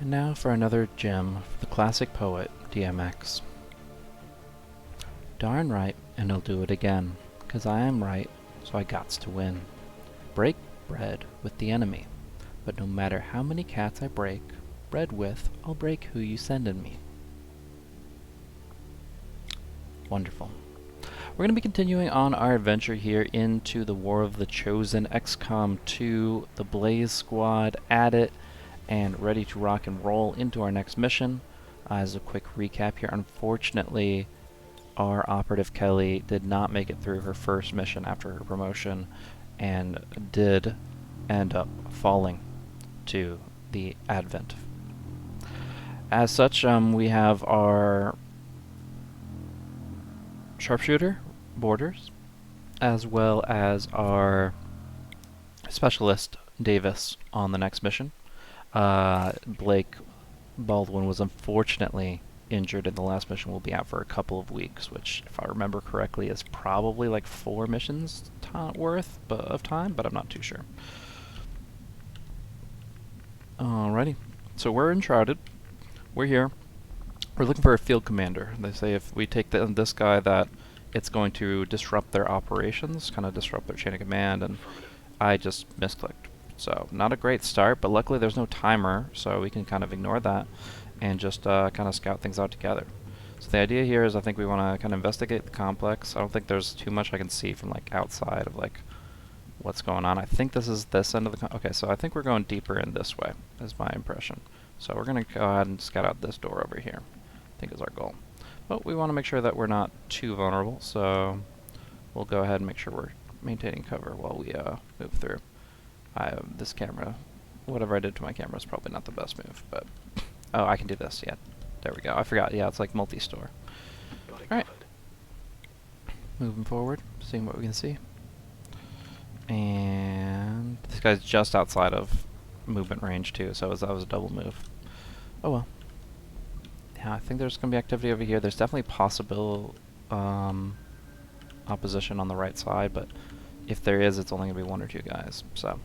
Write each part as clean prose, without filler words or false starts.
And now for another gem, the classic poet, DMX. Darn right, and I'll do it again, 'cause I am right, so I gots to win. Break bread with the enemy, but no matter how many cats I break bread with, I'll break who you sendin' me. Wonderful. We're going to be continuing on our adventure here into the War of the Chosen, XCOM 2, the Blaze Squad at it, and ready to rock and roll into our next mission. As a quick recap here, unfortunately, our operative Kelly did not make it through her first mission after her promotion, and did end up falling to the Advent. As such, we have our sharpshooter, Borders, as well as our specialist, Davis, on the next mission. Blake Baldwin was unfortunately injured in the last mission. Will be out for a couple of weeks, which, if I remember correctly, is probably like 4 missions worth of time, but I'm not too sure. Alrighty, so we're Uncharted. We're here. We're looking for a field commander. They say if we take this guy that it's going to disrupt their operations, kind of disrupt their chain of command, and I just misclicked. So, not a great start, but luckily there's no timer, so we can kind of ignore that and just kind of scout things out together. So the idea here is I think we want to kind of investigate the complex. I don't think there's too much I can see from like outside of like what's going on. I think this is this end of the okay, so I think we're going deeper in this way, is my impression. So we're going to go ahead and scout out this door over here, I think is our goal. But we want to make sure that we're not too vulnerable, so we'll go ahead and make sure we're maintaining cover while we move through. This camera, whatever I did to my camera is probably not the best move, but oh, I can do this, yeah. There we go. I forgot, yeah, it's like multi-store. Alright. Moving forward, seeing what we can see. And this guy's just outside of movement range too, so that was a double move. Oh well. Yeah, I think there's going to be activity over here. There's definitely possible opposition on the right side, but if there is, it's only going to be 1 or 2 guys. So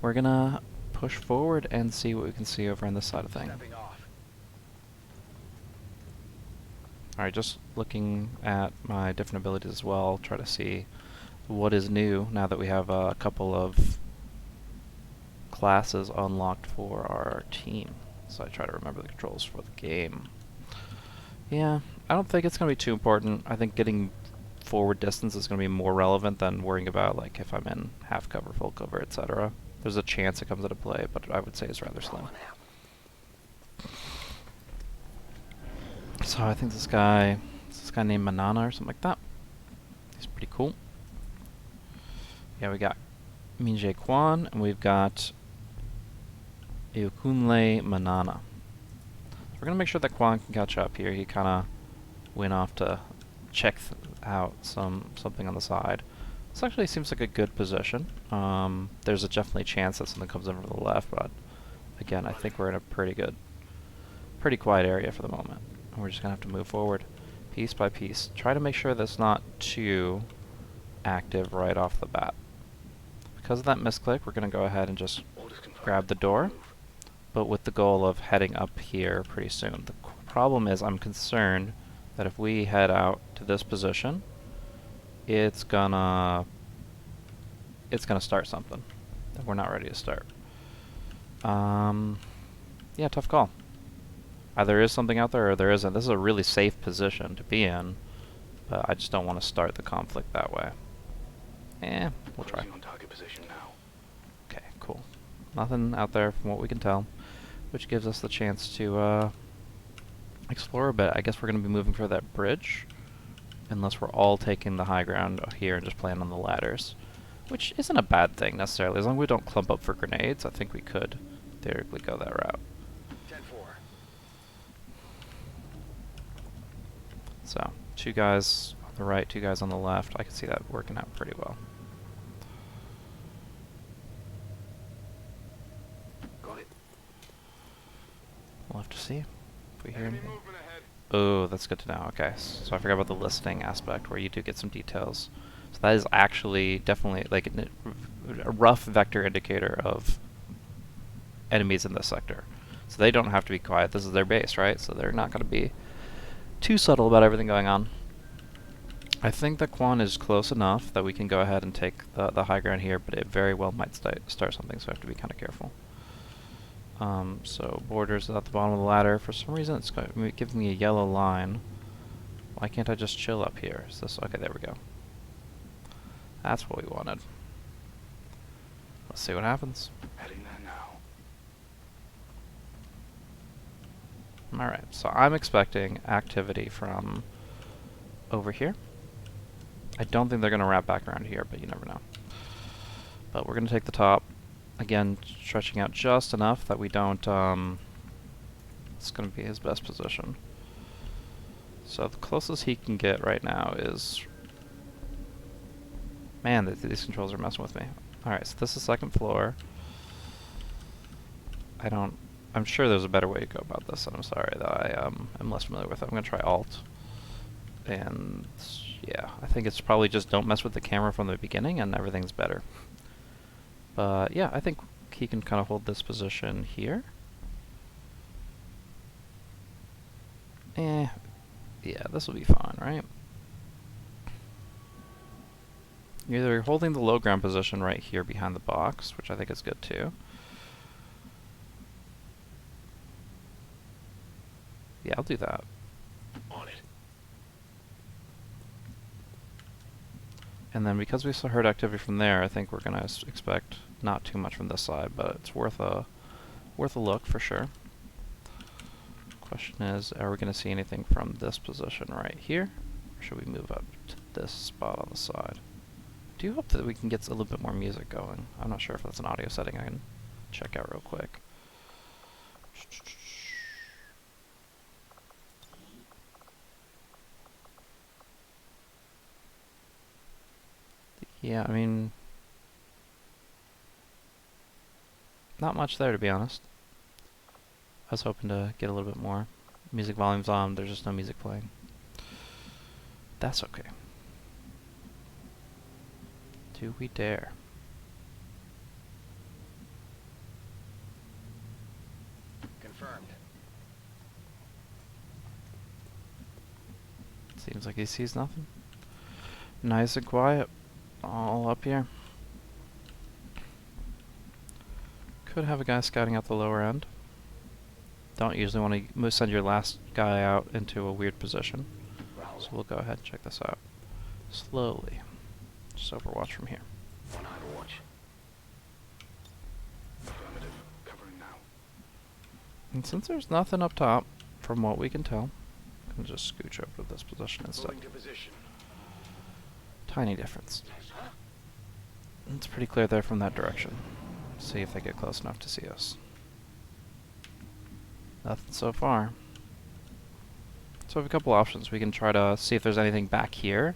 we're going to push forward and see what we can see over on this side of things. Alright, just looking at my different abilities as well, try to see what is new now that we have a couple of classes unlocked for our team. So I try to remember the controls for the game. Yeah, I don't think it's going to be too important. I think getting forward distance is going to be more relevant than worrying about like if I'm in half cover, full cover, etc. There's a chance it comes into play, but I would say it's rather slim. So I think this guy named Manana or something like that. He's pretty cool. Yeah, we got Minjae Kwan, and we've got Iokunle Manana. So we're going to make sure that Kwan can catch up here. He kind of went off to check out something on the side. This actually seems like a good position. There's a definitely chance that something comes in from the left, but again, I think we're in a pretty quiet area for the moment. And we're just going to have to move forward piece by piece. Try to make sure that's not too active right off the bat. Because of that misclick, we're going to go ahead and just grab the door, but with the goal of heading up here pretty soon. The problem is I'm concerned that if we head out to this position, it's gonna start something that we're not ready to start. Yeah, tough call. Either there is something out there or there isn't. This is a really safe position to be in, but I just don't want to start the conflict that way. We'll try. Okay, cool. Nothing out there from what we can tell, which gives us the chance to explore a bit. I guess we're going to be moving for that bridge, unless we're all taking the high ground here and just playing on the ladders, which isn't a bad thing necessarily. As long as we don't clump up for grenades, I think we could theoretically go that route. 10-4. So, 2 guys on the right, 2 guys on the left. I can see that working out pretty well. Got it. We'll have to see if we hear anything. Oh, that's good to know. Okay, so I forgot about the listening aspect where you do get some details. So that is actually definitely like a rough vector indicator of enemies in this sector. So they don't have to be quiet. This is their base, right? So they're not going to be too subtle about everything going on. I think that Quan is close enough that we can go ahead and take the high ground here, but it very well might start something, so I have to be kind of careful. So borders at the bottom of the ladder. For some reason, it's giving me a yellow line. Why can't I just chill up here? Is this okay? There we go. That's what we wanted. Let's see what happens. Heading there now. Alright, so I'm expecting activity from over here. I don't think they're going to wrap back around here, but you never know. But we're going to take the top. Again, stretching out just enough that we don't, it's going to be his best position. So the closest he can get right now is... Man, these controls are messing with me. Alright, so this is second floor. I'm sure there's a better way to go about this, and I'm sorry that I am less familiar with it. I'm going to try Alt. And yeah, I think it's probably just don't mess with the camera from the beginning and everything's better. But yeah, I think he can kind of hold this position here. Yeah, this will be fine, right? You're holding the low ground position right here behind the box, which I think is good too. Yeah, I'll do that. On it. And then because we still heard activity from there, I think we're going to expect not too much from this side, but it's worth a look for sure. Question is, are we going to see anything from this position right here? Or should we move up to this spot on the side? I do hope that we can get a little bit more music going. I'm not sure if that's an audio setting I can check out real quick. Yeah, I mean, not much there to be honest. I was hoping to get a little bit more. Music volume's on, there's just no music playing. That's okay. Do we dare? Confirmed. Seems like he sees nothing. Nice and quiet. All up here. Could have a guy scouting out the lower end. Don't usually want to send your last guy out into a weird position. So we'll go ahead and check this out. Slowly. Just overwatch from here. On Overwatch. Affirmative. Covering now. And since there's nothing up top, from what we can tell, I'm going to just scooch over to this position instead. Moving to position. Tiny difference. Huh? It's pretty clear there from that direction. See if they get close enough to see us. Nothing so far. So we have a couple options. We can try to see if there's anything back here.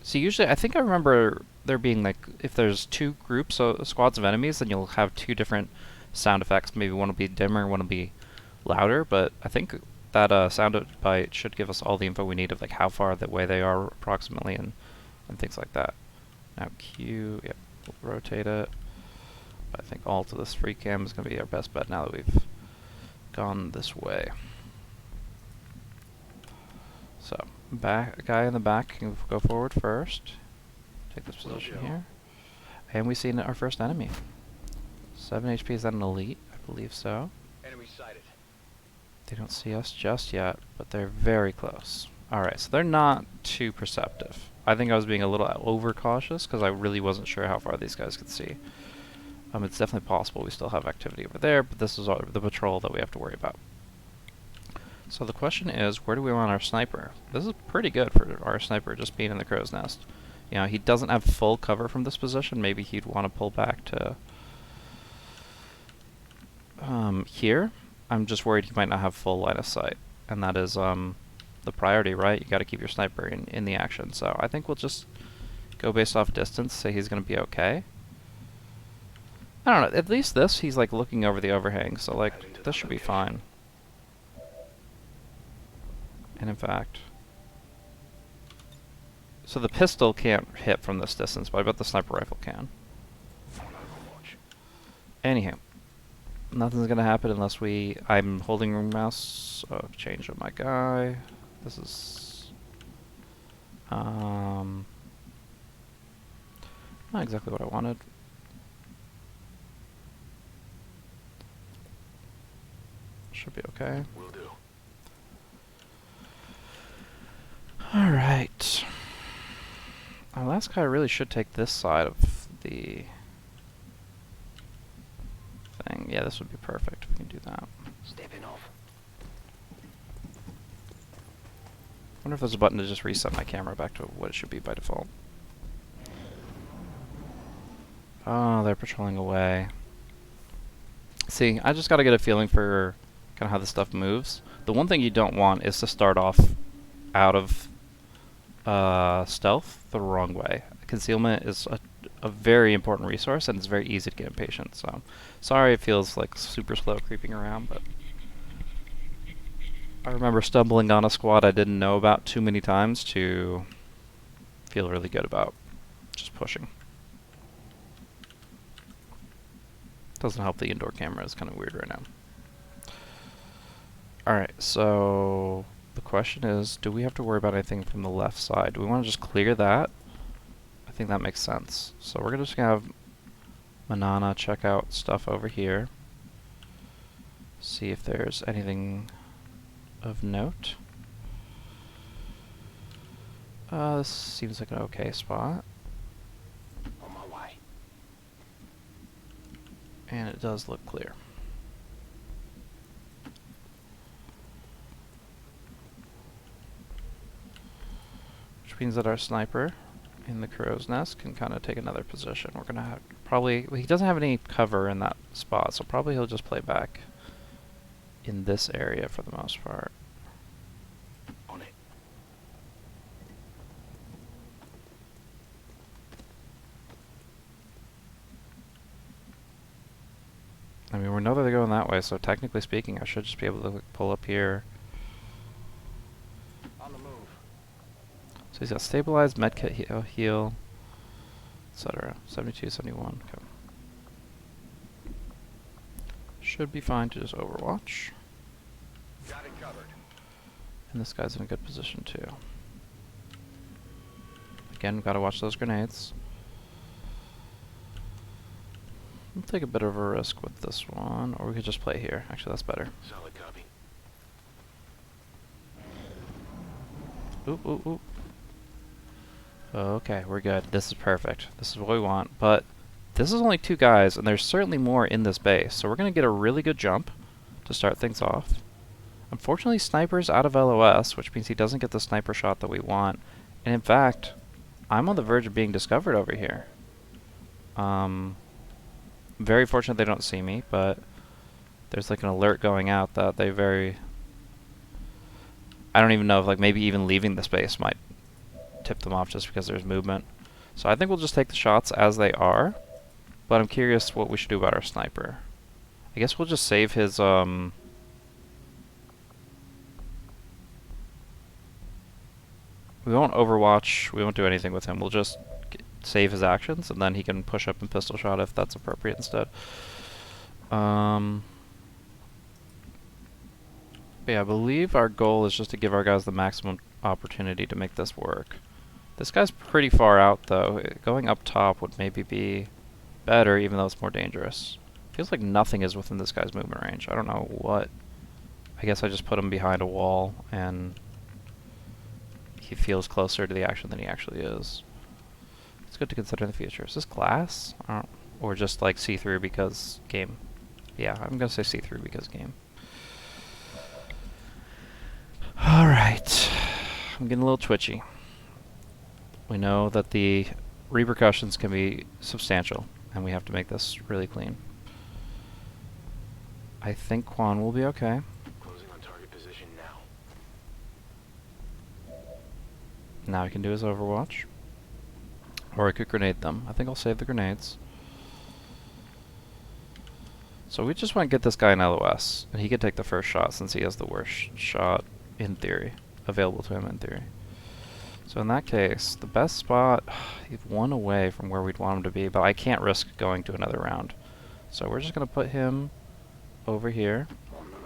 See, usually, I think I remember there being like, if there's two groups, so squads of enemies, then you'll have two different sound effects. Maybe one will be dimmer, one will be louder, but I think that sound bite should give us all the info we need of like how far away they are approximately and things like that. Now Q, yep, we'll rotate it. I think Alt to this free cam is going to be our best bet now that we've gone this way. So, guy in the back can go forward first. Take this position here. And we see our first enemy. 7 HP, is that an elite? I believe so. Enemy sighted. They don't see us just yet, but they're very close. Alright, so they're not too perceptive. I think I was being a little overcautious because I really wasn't sure how far these guys could see. It's definitely possible we still have activity over there, but this is the patrol that we have to worry about. So the question is, where do we want our sniper? This is pretty good for our sniper just being in the crow's nest. You know, he doesn't have full cover from this position. Maybe he'd want to pull back to here. I'm just worried he might not have full line of sight, and that is the priority, right? You got to keep your sniper in the action. So I think we'll just go based off distance, say he's going to be okay. I don't know, at least this, he's like looking over the overhang, so like, this should be fine. And in fact, so the pistol can't hit from this distance, but I bet the sniper rifle can. Anyhow, Nothing's gonna happen unless I'm holding mouse. Oh, change of my guy. This is not exactly what I wanted. Should be okay. Will do. All right. Our last guy really should take this side of the thing. Yeah, this would be perfect if we can do that. Stepping off. Wonder if there's a button to just reset my camera back to what it should be by default. Oh, they're patrolling away. See, I just gotta get a feeling for kind of how this stuff moves. The one thing you don't want is to start off out of stealth the wrong way. Concealment is a very important resource, and it's very easy to get impatient. So, sorry it feels like super slow creeping around, but I remember stumbling on a squad I didn't know about too many times to feel really good about just pushing. Doesn't help the indoor camera is kind of weird right now. Alright, so the question is, do we have to worry about anything from the left side? Do we want to just clear that? I think that makes sense. So we're just going to have Manana check out stuff over here. See if there's anything of note. This seems like an okay spot. On my way. And it does look clear. Which means that our sniper in the crow's nest can kind of take another position. We're going to have probably... Well, he doesn't have any cover in that spot, so probably he'll just play back in this area for the most part. On it. I mean, we know that they're going that way, so technically speaking, I should just be able to pull up here. On the move. So he's got stabilized, medkit, heal, etc. 72, 71. Okay. Should be fine to just overwatch. Got it covered. And this guy's in a good position too. Again, gotta watch those grenades. We'll take a bit of a risk with this one, or we could just play here. Actually, that's better. Solid copy. Oop, oop, oop. Okay, we're good. This is perfect. This is what we want. But this is only 2 guys, and there's certainly more in this base. So we're going to get a really good jump to start things off. Unfortunately, Sniper's out of LOS, which means he doesn't get the sniper shot that we want. And in fact, I'm on the verge of being discovered over here. Very fortunate they don't see me, but there's like an alert going out that they I don't even know if like maybe even leaving the space might tip them off just because there's movement. So I think we'll just take the shots as they are, but I'm curious what we should do about our sniper. I guess we'll just save his we won't overwatch, we won't do anything with him. We'll just save his actions, and then he can push up and pistol shot if that's appropriate instead. But yeah, I believe our goal is just to give our guys the maximum opportunity to make this work. This guy's pretty far out, though. Going up top would maybe be better, even though it's more dangerous. Feels like nothing is within this guy's movement range. I don't know what. I guess I just put him behind a wall, and he feels closer to the action than he actually is. It's good to consider in the future. Is this glass? Or just like see-through because game? Yeah, I'm gonna say see-through because game. Alright. I'm getting a little twitchy. We know that the repercussions can be substantial, and we have to make this really clean. I think Quan will be okay. Closing on target position now. Now he can do his overwatch. Or I could grenade them. I think I'll save the grenades. So we just want to get this guy in LOS, and he can take the first shot since he has the worst shot, in theory, available to him in theory. So in that case, the best spot, he's 1 away from where we'd want him to be, but I can't risk going to another round. So we're just going to put him over here. On the move.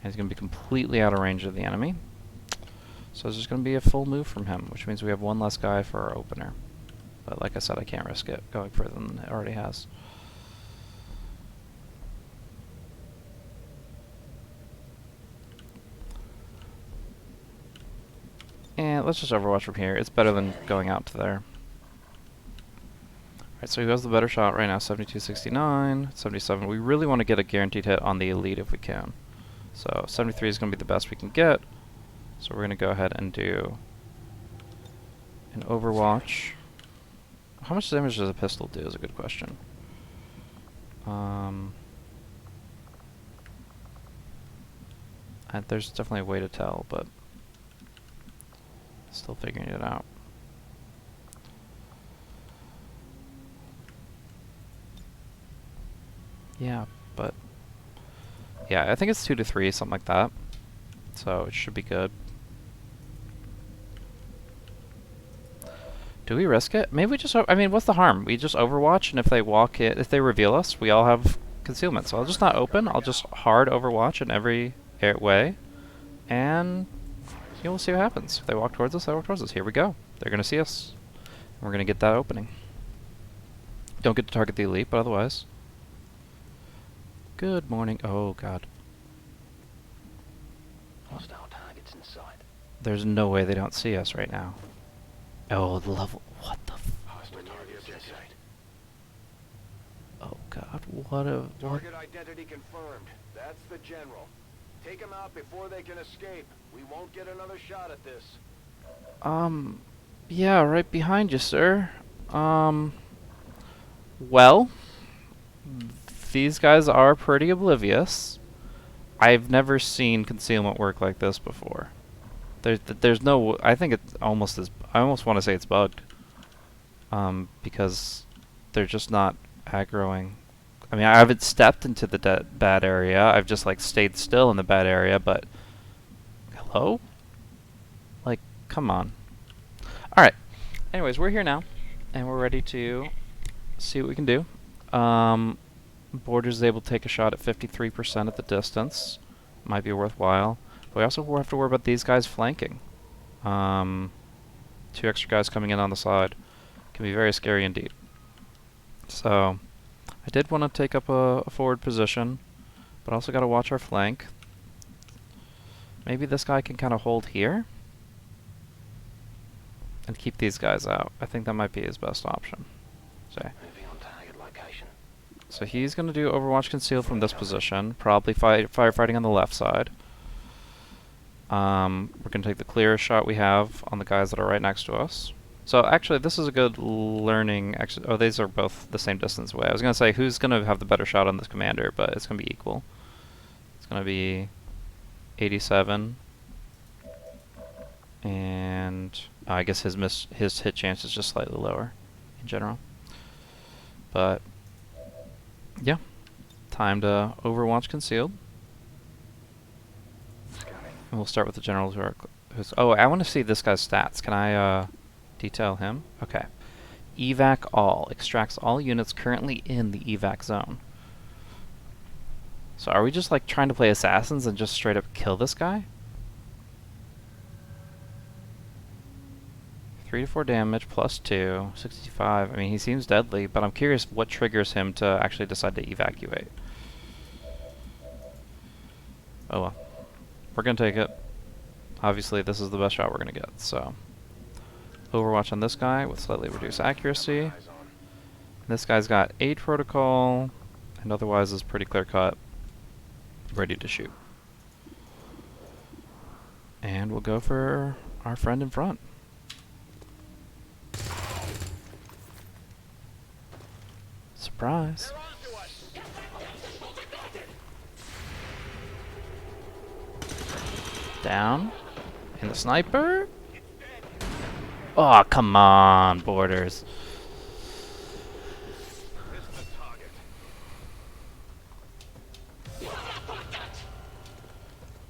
And he's going to be completely out of range of the enemy. So it's just going to be a full move from him, which means we have one less guy for our opener. But like I said, I can't risk it going further than it already has. And let's just overwatch from here. It's better than going out to there. Alright, so who has the better shot right now? 72-69, 77. We really want to get a guaranteed hit on the elite if we can. So 73 is going to be the best we can get. So we're going to go ahead and do an overwatch. How much damage does a pistol do is a good question. There's definitely a way to tell, but still figuring it out. Yeah, but yeah, I think it's 2 to 3, something like that. So it should be good. Do we risk it? Maybe we just, I mean, what's the harm? We just overwatch, and if they walk it, if they reveal us, we all have concealment. So I'll just not open, I'll just hard overwatch in every way, and we'll see what happens. If they walk towards us, they walk towards us. Here we go. They're gonna see us. And we're gonna get that opening. Don't get to target the elite, but otherwise. Good morning. Oh god. Hostile targets in sight. There's no way they don't see us right now. Oh, the level. What the f. Hostile targets in sight. Oh god, what a. What? Target identity confirmed. That's the general. Take him out before they can escape. We won't get another shot at this. Yeah, right behind you, sir. Well, these guys are pretty oblivious. I've never seen concealment work like this before. There's no. I think it almost is. I almost want to say it's bugged. Because they're just not aggroing. I mean, I haven't stepped into the bad area. I've just like stayed still in the bad area. But hello, like, come on. All right. Anyways, we're here now, and we're ready to see what we can do. Borders is able to take a shot at 53% at the distance. Might be worthwhile. But we also have to worry about these guys flanking. 2 extra guys coming in on the side. Can be very scary indeed. So, I did want to take up a forward position, but also got to watch our flank. Maybe this guy can kind of hold here and keep these guys out. I think that might be his best option. Moving on target location. So he's going to do Overwatch Conceal from this position, probably firefighting on the left side. We're going to take the clearest shot we have on the guys that are right next to us. So actually, this is a good learning. Oh, these are both the same distance away. I was going to say who's going to have the better shot on this commander, but it's going to be equal. It's going to be 87, and I guess his hit chance is just slightly lower in general. But yeah, time to Overwatch Concealed. And we'll start with the generals who are. Oh, I want to see this guy's stats. Can I detail him? Okay. Evac all extracts all units currently in the evac zone. So are we just like trying to play assassins and just straight up kill this guy? 3 to 4 damage plus 2, 65. I mean, he seems deadly, but I'm curious what triggers him to actually decide to evacuate. Oh well. We're going to take it. Obviously, this is the best shot we're going to get, so. Overwatch on this guy with slightly reduced accuracy. This guy's got 8 protocol, and otherwise is pretty clear cut. Ready to shoot. And we'll go for our friend in front. Surprise. Down. And the sniper. Oh, come on, Borders.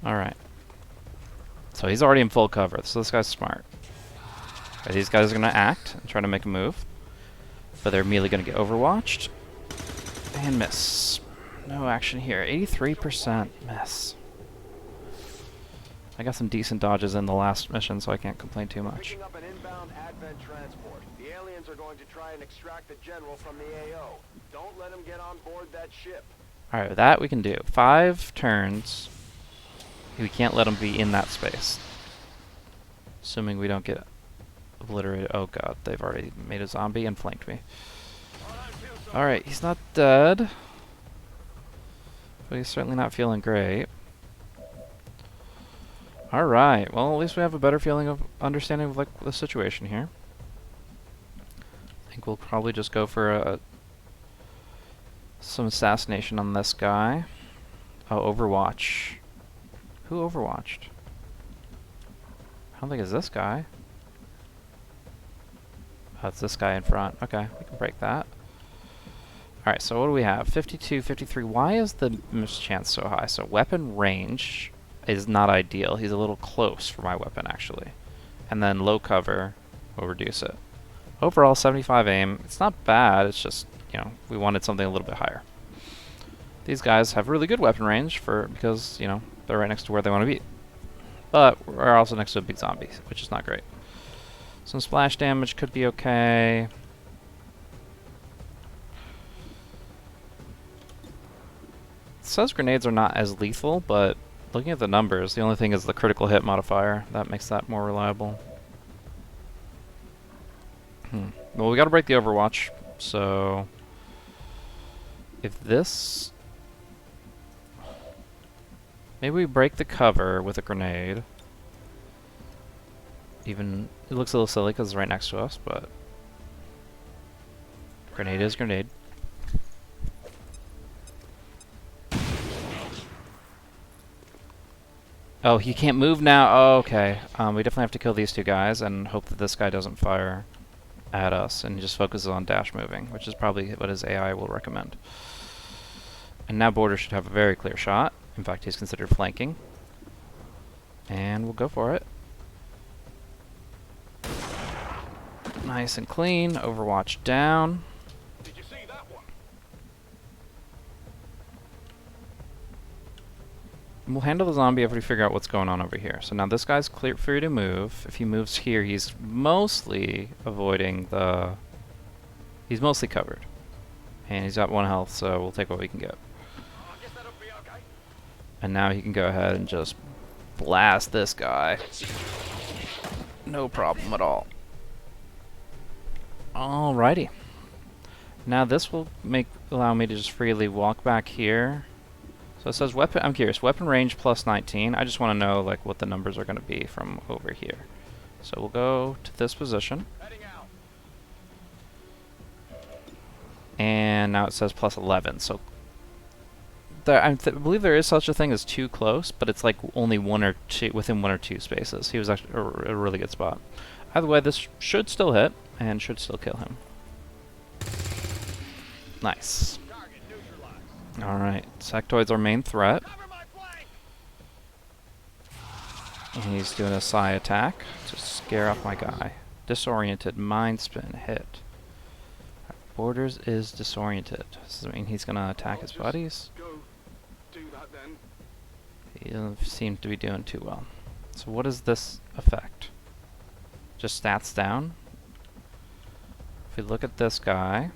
Alright. So he's already in full cover, so this guy's smart. Okay, these guys are going to act and try to make a move. But they're immediately going to get overwatched. And miss. No action here. 83% miss. I got some decent dodges in the last mission, so I can't complain too much. Picking up an inbound Advent transport. The aliens are going to try and extract the general from the AO. Don't let him get on board that ship. Alright, that we can do. 5 turns. We can't let him be in that space. Assuming we don't get obliterated. Oh god, they've already made a zombie and flanked me. Alright, he's not dead. But he's certainly not feeling great. Alright, well at least we have a better feeling of understanding of like the situation here. I think we'll probably just go for some assassination on this guy. Oh, Overwatch. Who overwatched? I don't think it's this guy. Oh, it's this guy in front. Okay, we can break that. Alright, so what do we have? 52, 53. Why is the mischance so high? So weapon range is not ideal. He's a little close for my weapon, actually. And then low cover will reduce it. Overall, 75 aim. It's not bad. It's just, you know, we wanted something a little bit higher. These guys have really good weapon range because, you know, they're right next to where they want to be. But we're also next to a big zombie, which is not great. Some splash damage could be okay. It says grenades are not as lethal, but looking at the numbers, the only thing is the critical hit modifier. That makes that more reliable. Well, we gotta break the Overwatch, so if this... Maybe we break the cover with a grenade. Even, it looks a little silly because it's right next to us, but... Grenade is grenade. Oh, he can't move now? Oh, okay. We definitely have to kill these two guys and hope that this guy doesn't fire at us and just focuses on dash moving, which is probably what his AI will recommend. And now Border should have a very clear shot. In fact, he's considered flanking. And we'll go for it. Nice and clean. Overwatch down. Did you see that one? And we'll handle the zombie after we figure out what's going on over here. So now this guy's clear free to move. If he moves here, he's mostly avoiding the... He's mostly covered. And he's got 1 health, so we'll take what we can get. I guess that'll be okay. And now he can go ahead and just blast this guy. No problem at all. Alrighty. Now this will allow me to just freely walk back here. So it says weapon, I'm curious, weapon range plus 19. I just want to know like what the numbers are going to be from over here. So we'll go to this position. Heading out. And now it says plus 11. So there, I believe there is such a thing as too close, but it's like only 1 or 2, within 1 or 2 spaces. He was actually a really good spot. Either way, this should still hit and should still kill him. Nice. Target neutralized. Alright, sectoid's our main threat. Cover my flank. And he's doing a psi attack to scare off my guy. Disoriented, mind spin, hit. Borders is disoriented. Does that mean he's gonna attack his buddies? Go do that then. He doesn't seem to be doing too well. So what is this effect? Just stats down? If we look at this guy,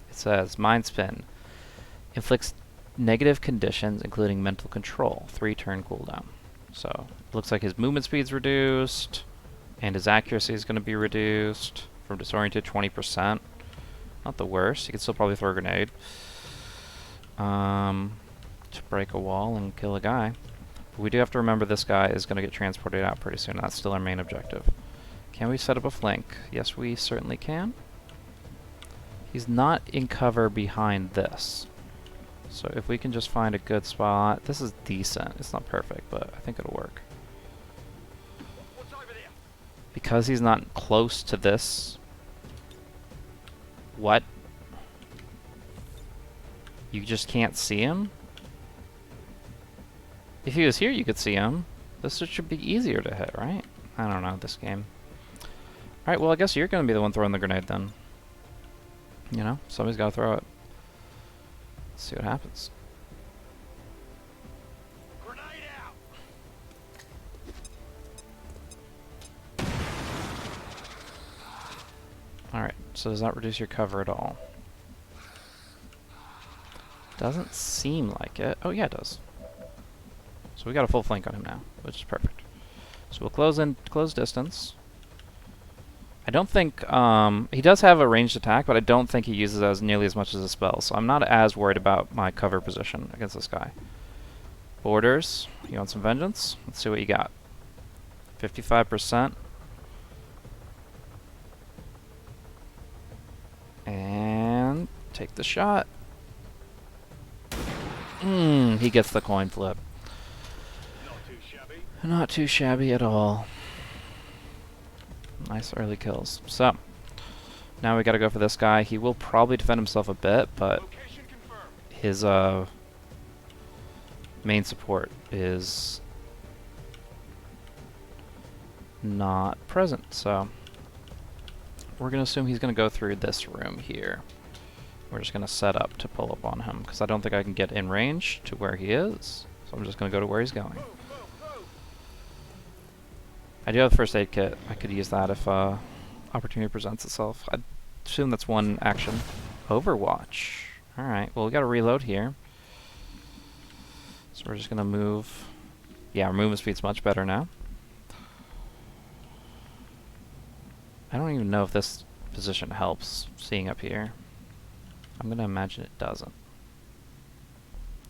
it says mind spin. Inflicts negative conditions including mental control. 3 turn cooldown. So it looks like his movement speed's reduced and his accuracy is going to be reduced from disoriented 20%. Not the worst. He can still probably throw a grenade to break a wall and kill a guy. But we do have to remember this guy is going to get transported out pretty soon. That's still our main objective. Can we set up a flank? Yes, we certainly can. He's not in cover behind this. So if we can just find a good spot. This is decent. It's not perfect, but I think it'll work. What's over there? Because he's not close to this. What? You just can't see him? If he was here, you could see him. This should be easier to hit, right? I don't know, this game. Alright, well, I guess you're going to be the one throwing the grenade then. You know, somebody's got to throw it. Let's see what happens. So does that reduce your cover at all? Doesn't seem like it. Oh yeah, it does. So we got a full flank on him now, which is perfect. So we'll close distance. I don't think, he does have a ranged attack, but I don't think he uses as nearly as much as a spell, so I'm not as worried about my cover position against this guy. Borders, you want some vengeance? Let's see what you got. 55%. And take the shot. He gets the coin flip. Not too shabby. Not too shabby at all. Nice early kills. So, now we gotta go for this guy. He will probably defend himself a bit, but Location confirmed. his main support is not present. So, we're gonna assume he's gonna go through this room here. We're just gonna set up to pull up on him, because I don't think I can get in range to where he is. So I'm just gonna go to where he's going. Move, move, move. I do have a first aid kit. I could use that if opportunity presents itself. I'd assume that's one action. Overwatch. Alright, well we gotta reload here. So we're just gonna move. Yeah, our movement speed's much better now. I don't even know if this position helps, seeing up here. I'm gonna imagine it doesn't.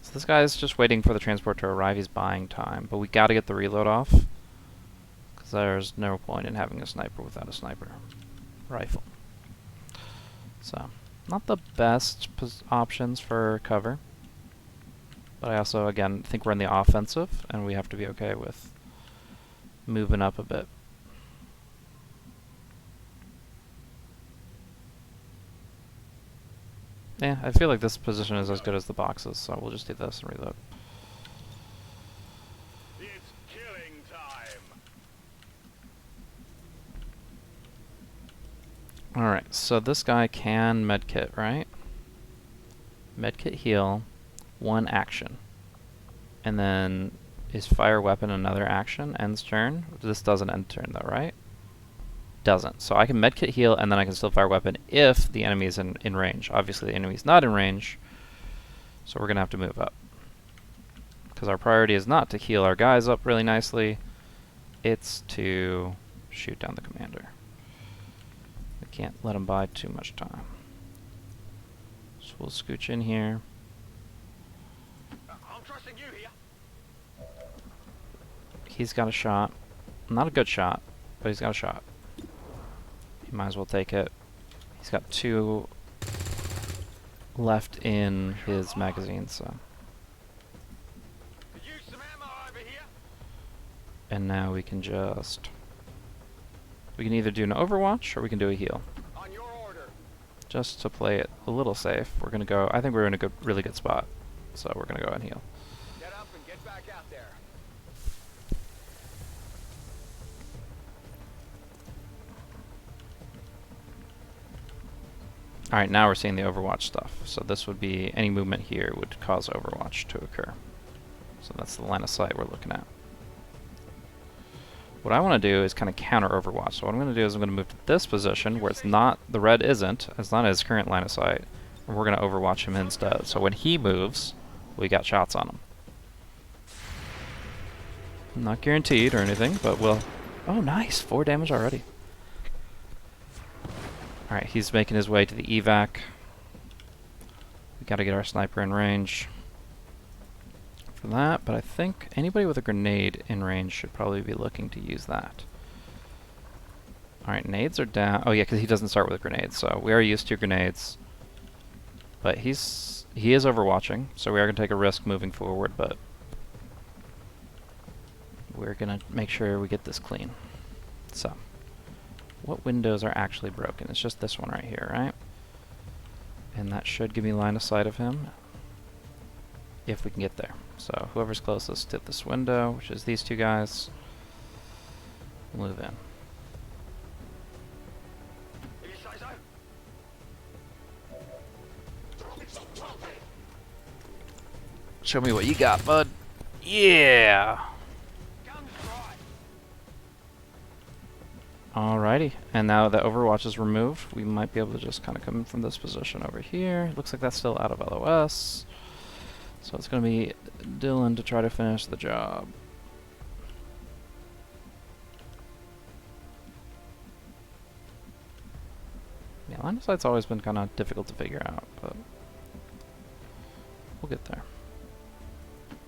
So this guy's just waiting for the transport to arrive. He's buying time, but we gotta get the reload off. There's no point in having a sniper without a sniper rifle. So, not the best options for cover. But I also, again, think we're in the offensive, and we have to be okay with moving up a bit. Yeah, I feel like this position is as good as the boxes, so we'll just do this and reload. It's killing time. Alright, so this guy can medkit, right? Medkit heal, one action. And then is fire weapon another action, ends turn? This doesn't end turn though, right? Doesn't. So I can medkit heal and then I can still fire weapon if the enemy is in range. Obviously the enemy's not in range, so we're gonna have to move up. Because our priority is not to heal our guys up really nicely, it's to shoot down the commander. We can't let him buy too much time. So we'll scooch in here. I'm trusting you here. He's got a shot. Not a good shot, but he's got a shot. He might as well take it. He's got 2 left in his magazine, so. Could use some ammo over here. And now we can just... We can either do an overwatch or we can do a heal. On your order. Just to play it a little safe, we're gonna go... I think we're in a really good spot, so we're gonna go and heal. Get up and get back out there. Alright, now we're seeing the overwatch stuff. So this would be... Any movement here would cause overwatch to occur. So that's the line of sight we're looking at. What I want to do is kind of counter overwatch. So what I'm going to do is I'm going to move to this position where it's not... The red isn't. It's not his current line of sight. And we're going to overwatch him instead. So when he moves, we got shots on him. Not guaranteed or anything, but we'll... Oh, nice! 4 damage already. Alright, he's making his way to the evac. We gotta get our sniper in range for that, but I think anybody with a grenade in range should probably be looking to use that. Alright, nades are down. Oh yeah, because he doesn't start with grenades, so we are used to grenades. But he is overwatching, so we are going to take a risk moving forward, but we're going to make sure we get this clean. So, what windows are actually broken? It's just this one right here, right? And that should give me line of sight of him, if we can get there. So, whoever's closest to this window, which is these 2 guys, move in. Show me what you got, bud. Yeah! Alrighty, and now that Overwatch is removed, we might be able to just kind of come in from this position over here. Looks like that's still out of LOS. So it's going to be Dylan to try to finish the job. Yeah, line of sight's always been kind of difficult to figure out, but we'll get there.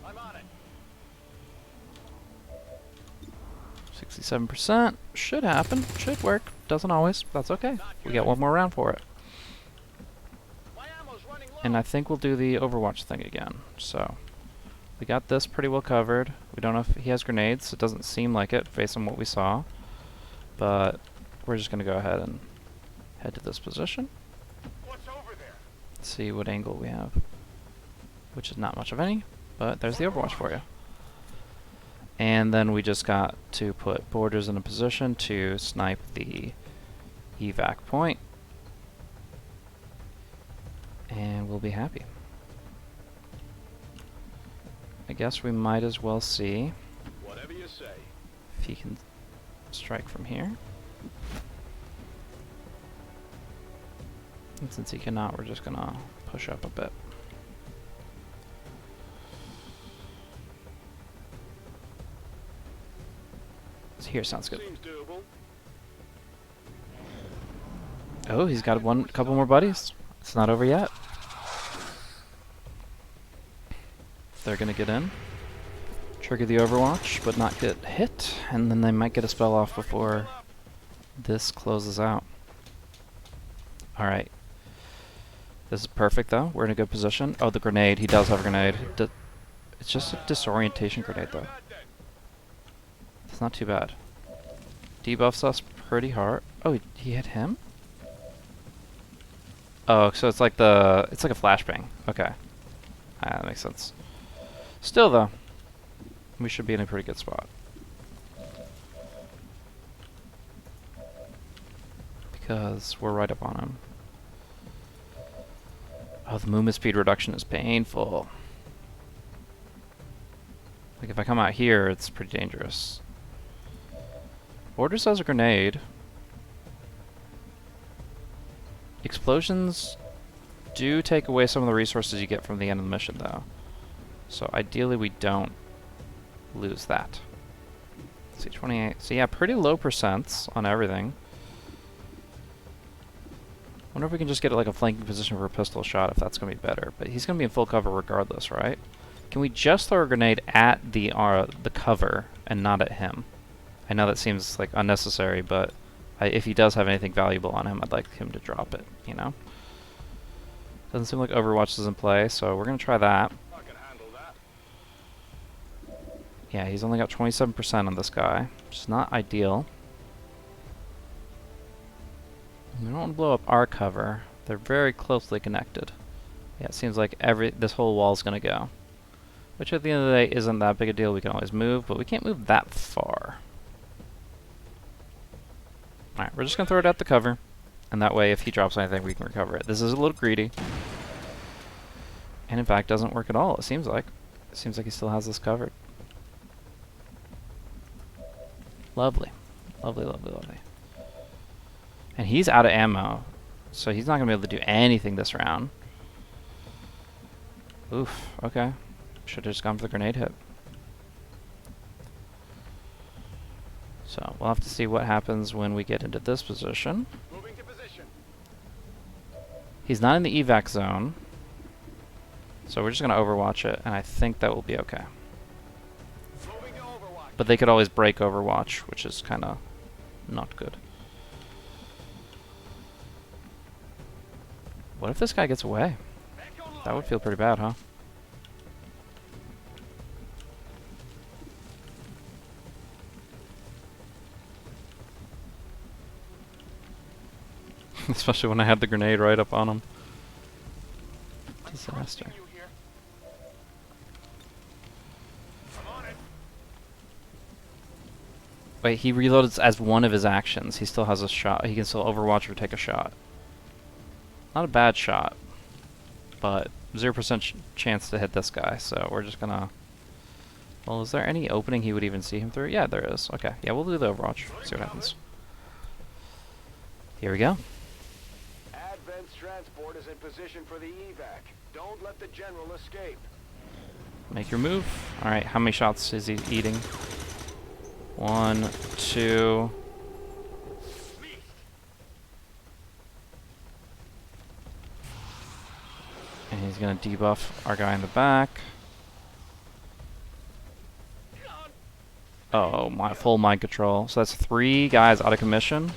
I'm on it. 67%. Should happen. Should work. Doesn't always. That's okay. We got one more round for it. My ammo's running low. And I think we'll do the Overwatch thing again. So, we got this pretty well covered. We don't know if he has grenades. It doesn't seem like it based on what we saw. But we're just going to go ahead and head to this position. What's over there? See what angle we have. Which is not much of any, but there's the Overwatch for you. And then we just got to put boarders in a position to snipe the evac point. And we'll be happy. I guess we might as well see Whatever you say. if he can strike from here. And since he cannot, we're just gonna push up a bit. Here sounds good. Seems doable. Oh, he's got couple more buddies. It's not over yet. They're gonna get in, trigger the Overwatch, but not get hit, and then they might get a spell off before this closes out. Alright. This is perfect though. We're in a good position. Oh, the grenade. He does have a grenade. It's just a disorientation grenade though. It's not too bad. Debuffs us pretty hard. Oh, he hit him? Oh, so it's like a flashbang. Okay. That makes sense. Still though, we should be in a pretty good spot. Because we're right up on him. Oh, the movement speed reduction is painful. Like if I come out here, it's pretty dangerous. Borders has a grenade. Explosions do take away some of the resources you get from the end of the mission, though. So ideally we don't lose that. Let's see, 28. So yeah, pretty low percents on everything. Wonder if we can just get like a flanking position for a pistol shot, if that's going to be better. But he's going to be in full cover regardless, right? Can we just throw a grenade at the cover and not at him? I know that seems like unnecessary, but if he does have anything valuable on him, I'd like him to drop it, you know? Doesn't seem like Overwatch is in play, so we're going to try that. I can handle that. Yeah, he's only got 27% on this guy, which is not ideal. We don't want to blow up our cover. They're very closely connected. Yeah, it seems like this whole wall's going to go. Which at the end of the day isn't that big a deal. We can always move, but we can't move that far. Alright, we're just going to throw it at the cover. And that way, if he drops anything, we can recover it. This is a little greedy. And in fact, doesn't work at all, it seems like. It seems like he still has this covered. Lovely. Lovely, lovely, lovely. And he's out of ammo. So he's not going to be able to do anything this round. Oof, okay. Should have just gone for the grenade hit. So we'll have to see what happens when we get into this position. Moving to position. He's not in the evac zone. So we're just going to overwatch it, and I think that will be okay. Moving to Overwatch. But they could always break Overwatch, which is kind of not good. What if this guy gets away? That would feel pretty bad, huh? Especially when I had the grenade right up on him. Disaster. Wait, he reloads as one of his actions. He still has a shot. He can still overwatch or take a shot. Not a bad shot, but 0% chance to hit this guy, so we're just gonna... Well, is there any opening he would even see him through? Yeah, there is. Okay, yeah, we'll do the overwatch. See what happens. Here we go. Advent's transport is in position for the evac. Don't let the general escape. Make your move. Alright, how many shots is he eating? 1, 2. And he's gonna debuff our guy in the back. Oh, my full mind control. So that's 3 guys out of commission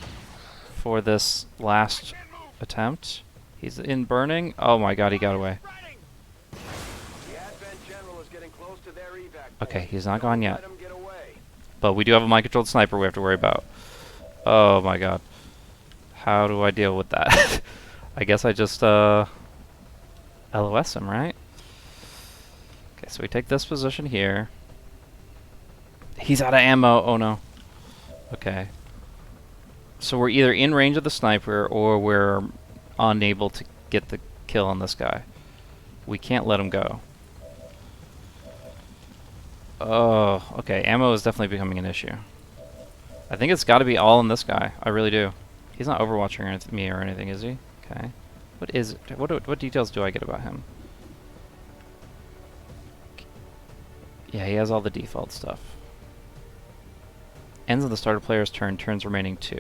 for this last attempt. He's in burning. Oh my god, he got away. The Advent general is getting close to their evac. Okay, he's not gone yet. Let him get away. But we do have a mind controlled sniper we have to worry about. Oh my god. How do I deal with that? I guess I just LOS him, right? Okay, so we take this position here. He's out of ammo. Oh no. Okay. So we're either in range of the sniper or we're unable to get the kill on this guy. We can't let him go. Oh, okay. Ammo is definitely becoming an issue. I think it's got to be all in this guy. I really do. He's not overwatching me or anything, is he? Okay. What details do I get about him? Yeah, he has all the default stuff. Ends of the starter player's turn, turns remaining 2.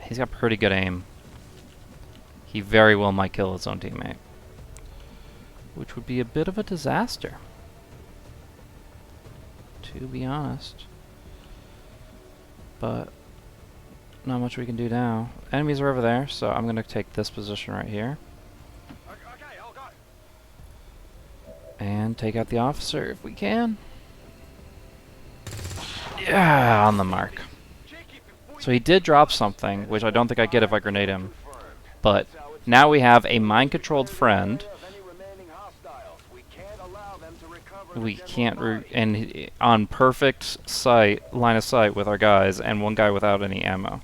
He's got pretty good aim. He very well might kill his own teammate, which would be a bit of a disaster, to be honest. But not much we can do now. Enemies are over there, so I'm going to take this position right here. And take out the officer if we can. Yeah, on the mark. So he did drop something, which I don't think I get if I grenade him. But now we have a mind-controlled friend. We can't, and on perfect sight, line of sight with our guys, and one guy without any ammo.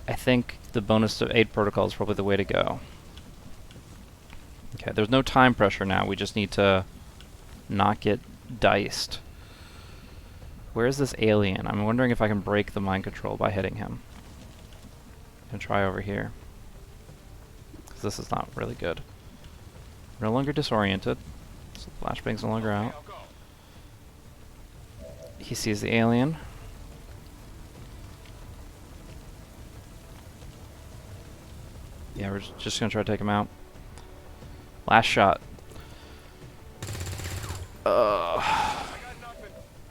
I think the bonus to aid protocol is probably the way to go. Okay, there's no time pressure now. We just need to not get diced. Where is this alien? I'm wondering if I can break the mind control by hitting him. And try over here. Because this is not really good. We're no longer disoriented. So the flashbang's no longer out. He sees the alien. Yeah, we're just gonna try to take him out. Last shot.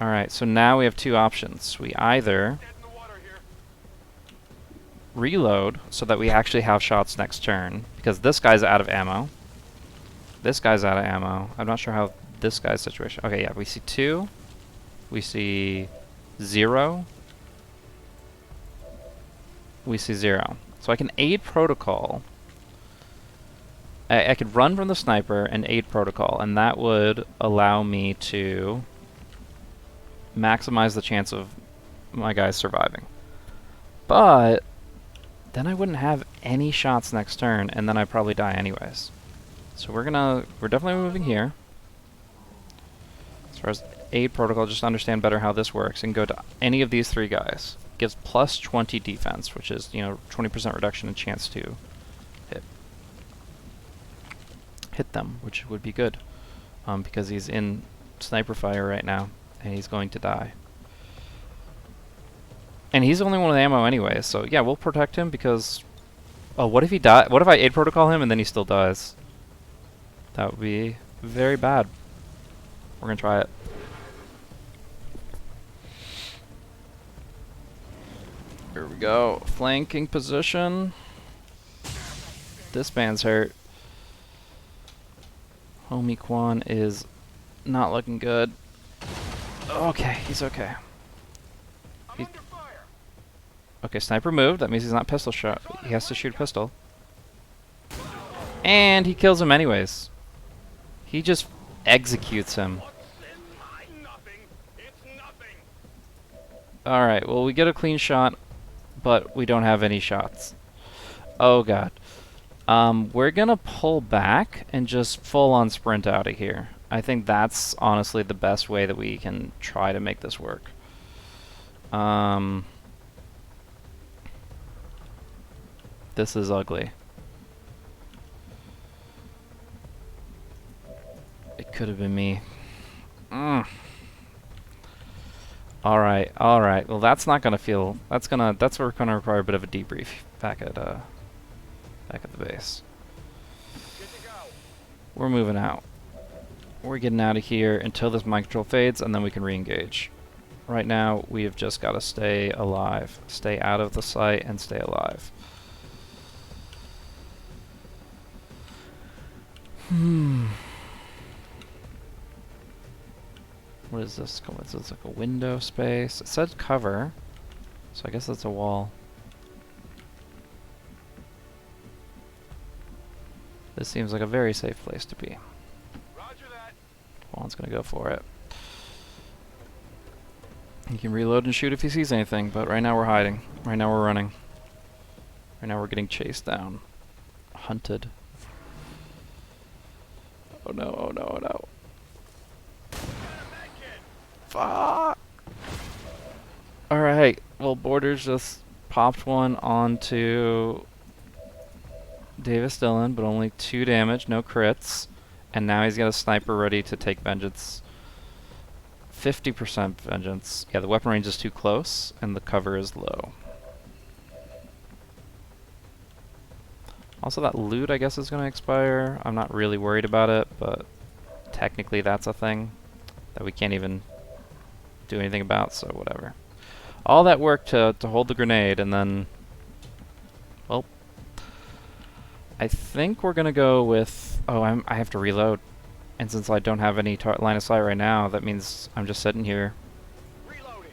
Alright, so now we have 2 options. We either reload so that we actually have shots next turn, because this guy's out of ammo. This guy's out of ammo. I'm not sure how this guy's situation. Okay, yeah, we see 2. We see 0. We see 0. So I can aid protocol. I could run from the sniper and aid protocol, and that would allow me to maximize the chance of my guys surviving. But then I wouldn't have any shots next turn, and then I'd probably die anyways. So we're definitely moving here. As far as aid protocol, just to understand better how this works, and go to any of these 3 guys. Gives plus 20 defense, which is, 20% reduction in chance to hit them, which would be good, because he's in sniper fire right now, and he's going to die. And he's the only one with ammo anyway, so yeah, we'll protect him because... Oh, what if he die? What if I aid protocol him and then he still dies? That would be very bad. We're gonna try it. Here we go. Flanking position. This man's hurt. Homie Quan is not looking good. Okay, he's okay. Okay, sniper moved. That means he's not pistol shot. He has to shoot a pistol. And he kills him anyways. He just executes him. Alright, well we get a clean shot, but we don't have any shots. Oh god. We're gonna pull back and just full-on sprint out of here. I think that's honestly the best way that we can try to make this work. This is ugly. It could have been me. Alright, alright. Well, that's not gonna feel... That's gonna require a bit of a debrief back at the base. Good to go. We're moving out. We're getting out of here until this mind control fades, and then we can re-engage. Right now, we have just got to stay alive. Stay out of the sight and stay alive. What is this? Is this like a window space? It said cover, so I guess that's a wall. This seems like a very safe place to be. Roger that. Juan's gonna go for it. He can reload and shoot if he sees anything, but right now we're hiding. Right now we're running. Right now we're getting chased down. Hunted. Oh no, oh no, oh no. Fuck! Alright, well, Borders just popped one onto Davis Dillon, but only 2 damage, no crits. And now he's got a sniper ready to take vengeance. 50% vengeance. Yeah, the weapon range is too close, and the cover is low. Also, that loot, I guess, is going to expire. I'm not really worried about it, but technically that's a thing that we can't even do anything about, so whatever. All that work to hold the grenade, and then... Well... I think we're going to go with... Oh, I have to reload. And since I don't have any line of sight right now, that means I'm just sitting here. Reloaded.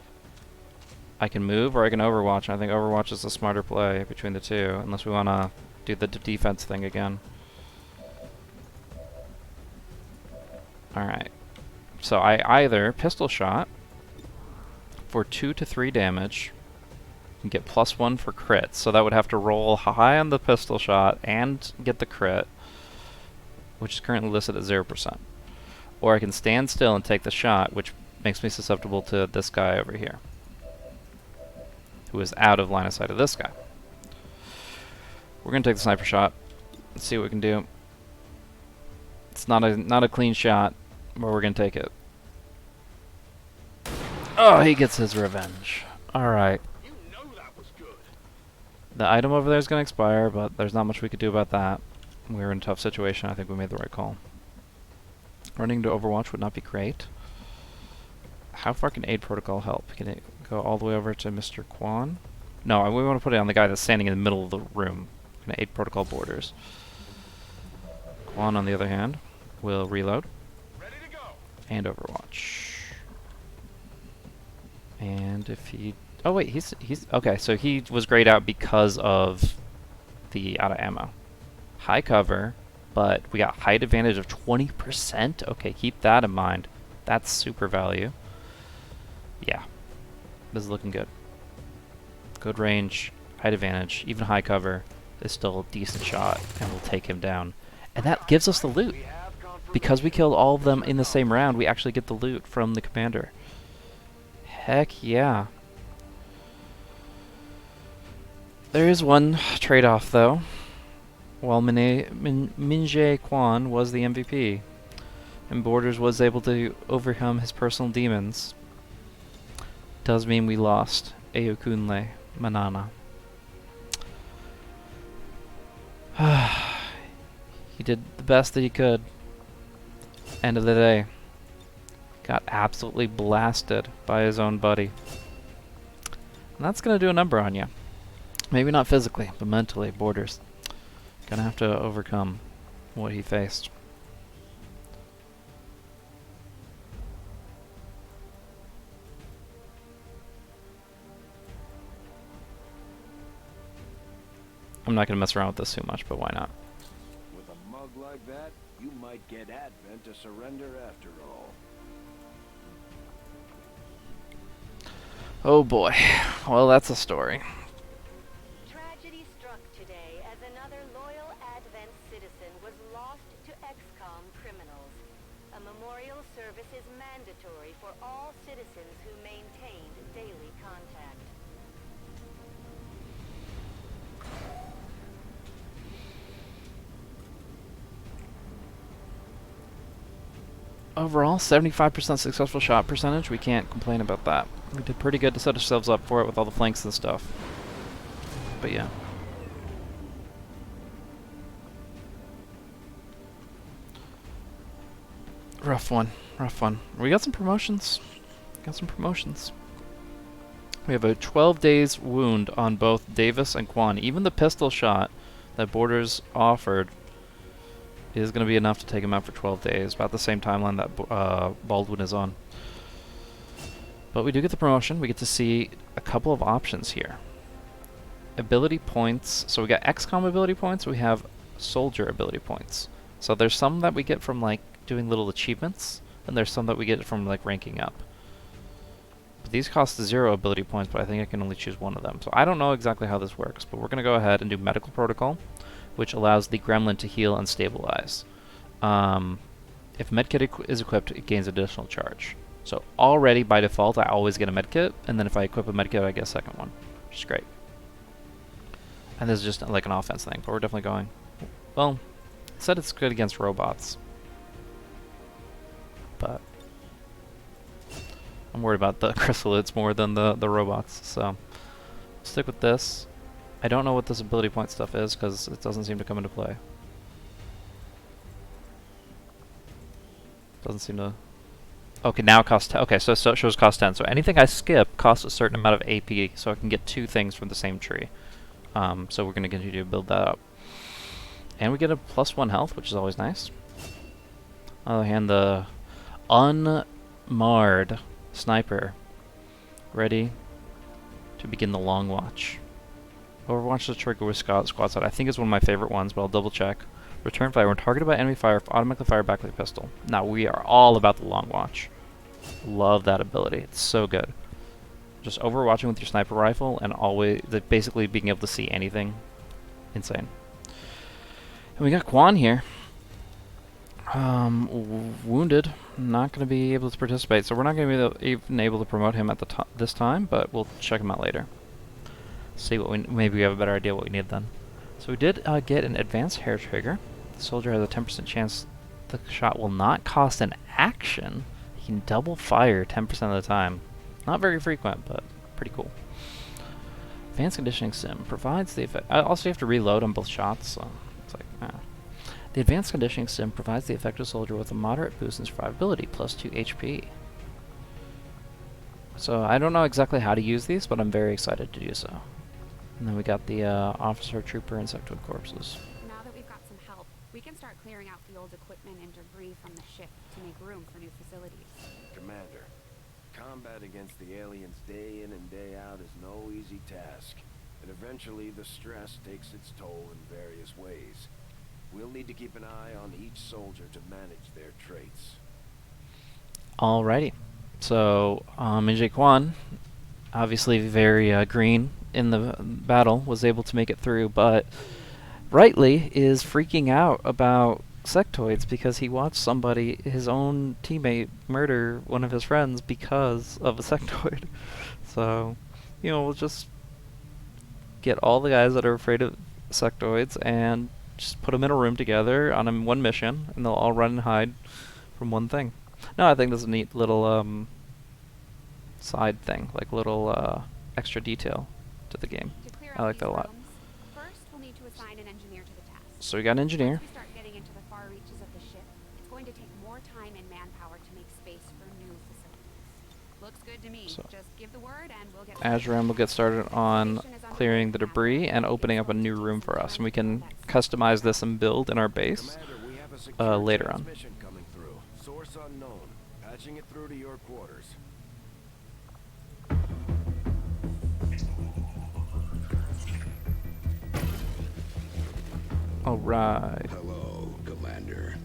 I can move or I can overwatch, and I think overwatch is a smarter play between the two, unless we want to do the defense thing again. Alright. So I either pistol shot for 2 to 3 damage and get +1 for crits, so that would have to roll high on the pistol shot and get the crit, which is currently listed at 0%. Or I can stand still and take the shot, which makes me susceptible to this guy over here, who is out of line of sight of this guy. We're going to take the sniper shot. Let's see what we can do. It's not a clean shot, but we're going to take it. Oh, he gets his revenge. Alright. You know that was good. The item over there is going to expire, but there's not much we could do about that. We're in a tough situation. I think we made the right call. Running to Overwatch would not be great. How far can aid protocol help? Can it go all the way over to Mr. Quan? No, we want to put it on the guy that's standing in the middle of the room. Can aid protocol borders. Quan, on the other hand, will reload. Ready to go. And Overwatch. And if he... Oh wait, he's... Okay, so he was grayed out because of the out of ammo. High cover, but we got height advantage of 20%. Okay, keep that in mind. That's super value. Yeah, this is looking good. Good range, height advantage, even high cover is still a decent shot, and we'll take him down. And that gives us the loot. Because we killed all of them in the same round, we actually get the loot from the commander. Heck yeah. There is one trade-off, though. While Min-jae Quan was the MVP, and Borders was able to overcome his personal demons, does mean we lost Ayokunle Manana. He did the best that he could. End of the day. Got absolutely blasted by his own buddy. And that's going to do a number on you. Maybe not physically, but mentally, Borders. Gonna have to overcome what he faced. I'm not gonna mess around with this too much, but why not? With a mug like that, you might get Advent to surrender after all. Oh boy. Well, that's a story. Tragedy struck today as another loyal Advent citizen was lost to XCOM criminals. A memorial service is mandatory for all citizens who maintained daily contact. Overall, 75% successful shot percentage. We can't complain about that. We did pretty good to set ourselves up for it with all the flanks and stuff. But yeah. Rough one. Rough one. We got some promotions. Got some promotions. We have a 12 days wound on both Davis and Quan. Even the pistol shot that Borders offered is going to be enough to take him out for 12 days, about the same timeline that Baldwin is on. But we do get the promotion. We get to see a couple of options here. Ability points. So we got XCOM ability points. We have soldier ability points. So there's some that we get from like doing little achievements, and there's some that we get from like ranking up. But these cost 0 ability points, but I think I can only choose one of them. So I don't know exactly how this works, but we're going to go ahead and do medical protocol, which allows the gremlin to heal and stabilize. If medkit is equipped, it gains additional charge. So already by default, I always get a medkit, and then if I equip a medkit, I get a second one, which is great. And this is just like an offense thing, but we're definitely going. Well, it said it's good against robots, but I'm worried about the chrysalids more than the robots, so stick with this. I don't know what this ability point stuff is because it doesn't seem to come into play. Doesn't seem to... Okay, now it costs 10. Okay, so it shows cost 10. So anything I skip costs a certain amount of AP, so I can get 2 things from the same tree. So we're going to continue to build that up. And we get a +1 health, which is always nice. On the other hand, the unmarred sniper ready to begin the long watch. Overwatch the trigger with squad side. I think it's one of my favorite ones, but I'll double check. Return fire. When targeted by enemy fire, automatically fire back with your pistol. Now we are all about the long watch. Love that ability. It's so good. Just overwatching with your sniper rifle and always basically being able to see anything. Insane. And we got Quan here. Wounded. Not going to be able to participate, so we're not going to be even able to promote him at the this time, but we'll check him out later. See what maybe we have a better idea what we need then. So we did get an advanced hair trigger. The soldier has a 10% chance the shot will not cost an action. He can double fire 10% of the time. Not very frequent, but pretty cool. Advanced conditioning sim provides the effect. Also, you have to reload on both shots, so it's like, The advanced conditioning sim provides the effective soldier with a moderate boost in survivability, +2 HP. So I don't know exactly how to use these, but I'm very excited to do so. And then we got the officer, trooper, insectoid corpses. Now that we've got some help, we can start clearing out the old equipment and debris from the ship to make room for new facilities. Commander, combat against the aliens day in and day out is no easy task. And eventually the stress takes its toll in various ways. We'll need to keep an eye on each soldier to manage their traits. Alrighty. So, Minjae Quan, obviously very green in the battle, was able to make it through, but rightly is freaking out about sectoids because he watched somebody, his own teammate, murder one of his friends because of a sectoid. So, you know, we'll just get all the guys that are afraid of sectoids and just put them in a room together on one mission, and they'll all run and hide from one thing. No, I think this is a neat little side thing, like little extra detail to the game. I like that a lot. First, we'll need to assign an engineer to the task. So we got an engineer. Once we start getting into the far reaches of the ship, it's going to take more time and manpower to make space for new facilities. Looks good to me. So just give the word and we'll get Azram will get started on clearing the debris and opening up a new room for us, and we can customize this and build in our base Commander, we have a secure later on. transmission coming through. Source unknown. Patching it through to your quarters. Alright. Hello, Commander.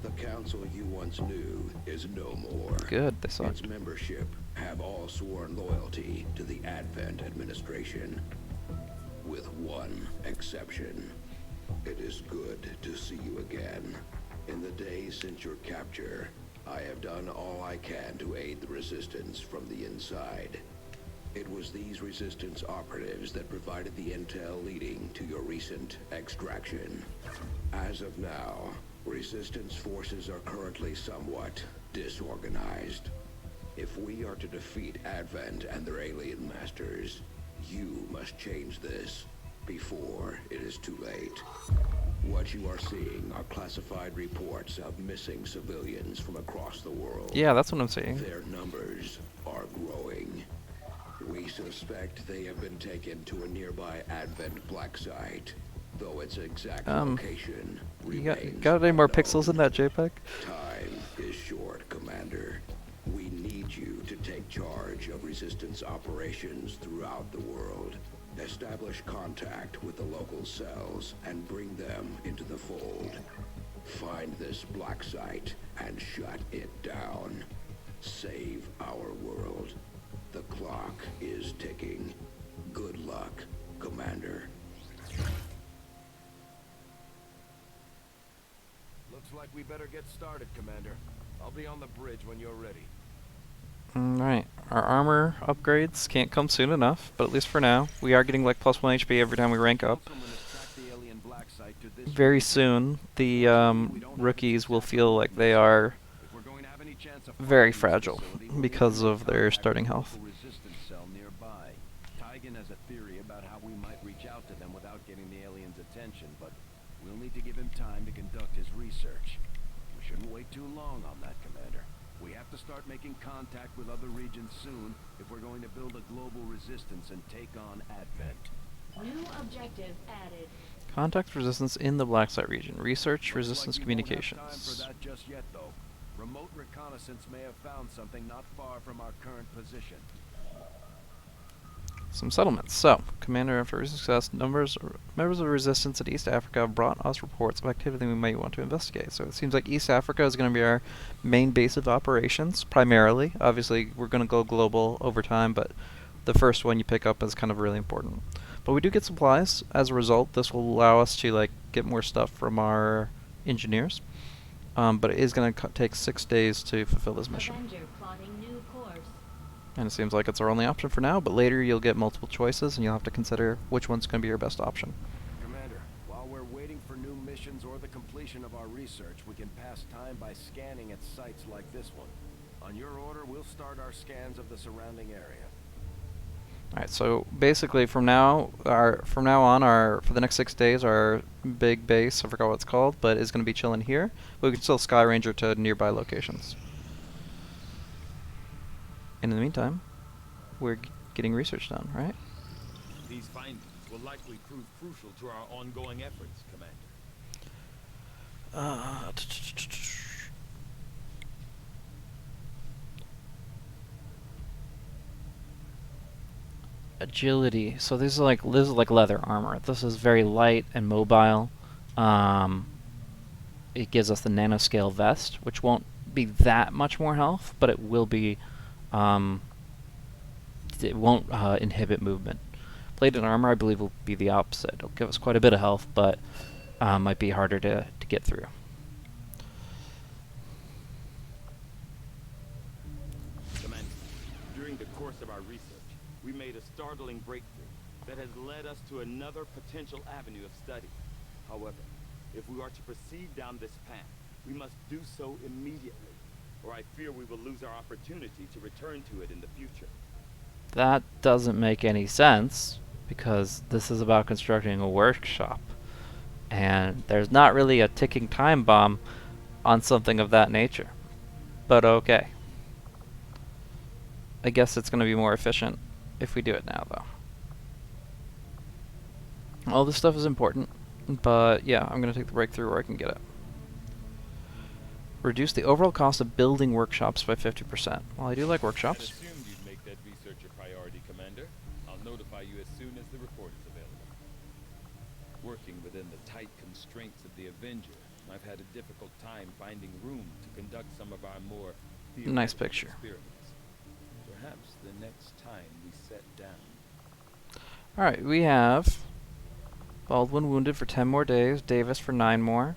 The council you once knew is no more. Good, they saw Its it. membership have all sworn loyalty to the Advent administration, with one exception. It is good to see you again. In the days since your capture, I have done all I can to aid the resistance from the inside. It was these resistance operatives that provided the intel leading to your recent extraction. As of now, resistance forces are currently somewhat disorganized. If we are to defeat Advent and their alien masters, you must change this before it is too late. What you are seeing are classified reports of missing civilians from across the world. Yeah, that's what I'm seeing. Their numbers are growing. We suspect they have been taken to a nearby Advent black site, though its exact location You remains got any more unknown. pixels in that JPEG? Time is short, Commander. We need you to take charge of resistance operations throughout the world. Establish contact with the local cells and bring them into the fold. Find this black site and shut it down. Save our world. The clock is ticking. Good luck, Commander. Looks like we better get started, Commander. I'll be on the bridge when you're ready. Alright, our armor upgrades can't come soon enough, but at least for now, we are getting like +1 HP every time we rank up. Councilman has tracked the alien black site to this Very region. soon, the rookies will feel like they are If we're going to have any chance of very finding this fragile facility, we'll because need to of their contact starting the health. local resistance cell nearby. Tygan has a theory about how we might reach out to them without getting the aliens' attention, but we'll need to give him time to conduct his research. We shouldn't wait too long on that, Commander. We have to start making contact with other regions soon if we're going to build a global resistance and take on Advent. New objective added. Contact resistance in the Black Site region. Research Looks resistance like we won't have time communications. for that just yet, though. Remote reconnaissance may have found something not far from our current position. Some settlements. So, Commander, after recent success, members of resistance in East Africa have brought us reports of activity we might want to investigate. So it seems like East Africa is going to be our main base of operations, primarily. Obviously, we're going to go global over time, but the first one you pick up is kind of really important. But we do get supplies. As a result, this will allow us to like get more stuff from our engineers. But it is going to take 6 days to fulfill this mission. Avenger plotting new course. And it seems like it's our only option for now, but later you'll get multiple choices and you'll have to consider which one's going to be your best option. Commander, while we're waiting for new missions or the completion of our research, we can pass time by scanning at sites like this one. On your order, we'll start our scans of the surrounding area. Alright, so basically from now on, for the next 6 days, our big base, I forgot what it's called, but is going to be chilling here. But we can still Sky Ranger to nearby locations. And in the meantime, we're getting research done, right? These findings will likely prove crucial to our ongoing efforts, Commander. Agility. So this is like leather armor. This is very light and mobile. It gives us the nanoscale vest, which won't be that much more health, but it will be. It won't inhibit movement. Plated armor, I believe, will be the opposite. It'll give us quite a bit of health, but might be harder to get through. Commander, during the course of our research, we made a startling breakthrough that has led us to another potential avenue of study. However, if we are to proceed down this path, we must do so immediately, or I fear we will lose our opportunity to return to it in the future. That doesn't make any sense, because this is about constructing a workshop. And there's not really a ticking time bomb on something of that nature. But okay. I guess it's going to be more efficient if we do it now, though. All this stuff is important, but yeah, I'm going to take the breakthrough where I can get it. Reduce the overall cost of building workshops by 50%. Well, I do like I workshops. assumed you'd make that research a priority, Commander. I'll notify you as soon as the report is available. Working within the tight constraints of the Avenger, I've had a difficult time finding room to conduct some of our more Nice theoretical picture. experiments. Perhaps the next time we set down. Alright, we have Baldwin wounded for 10 more days, Davis for 9 more.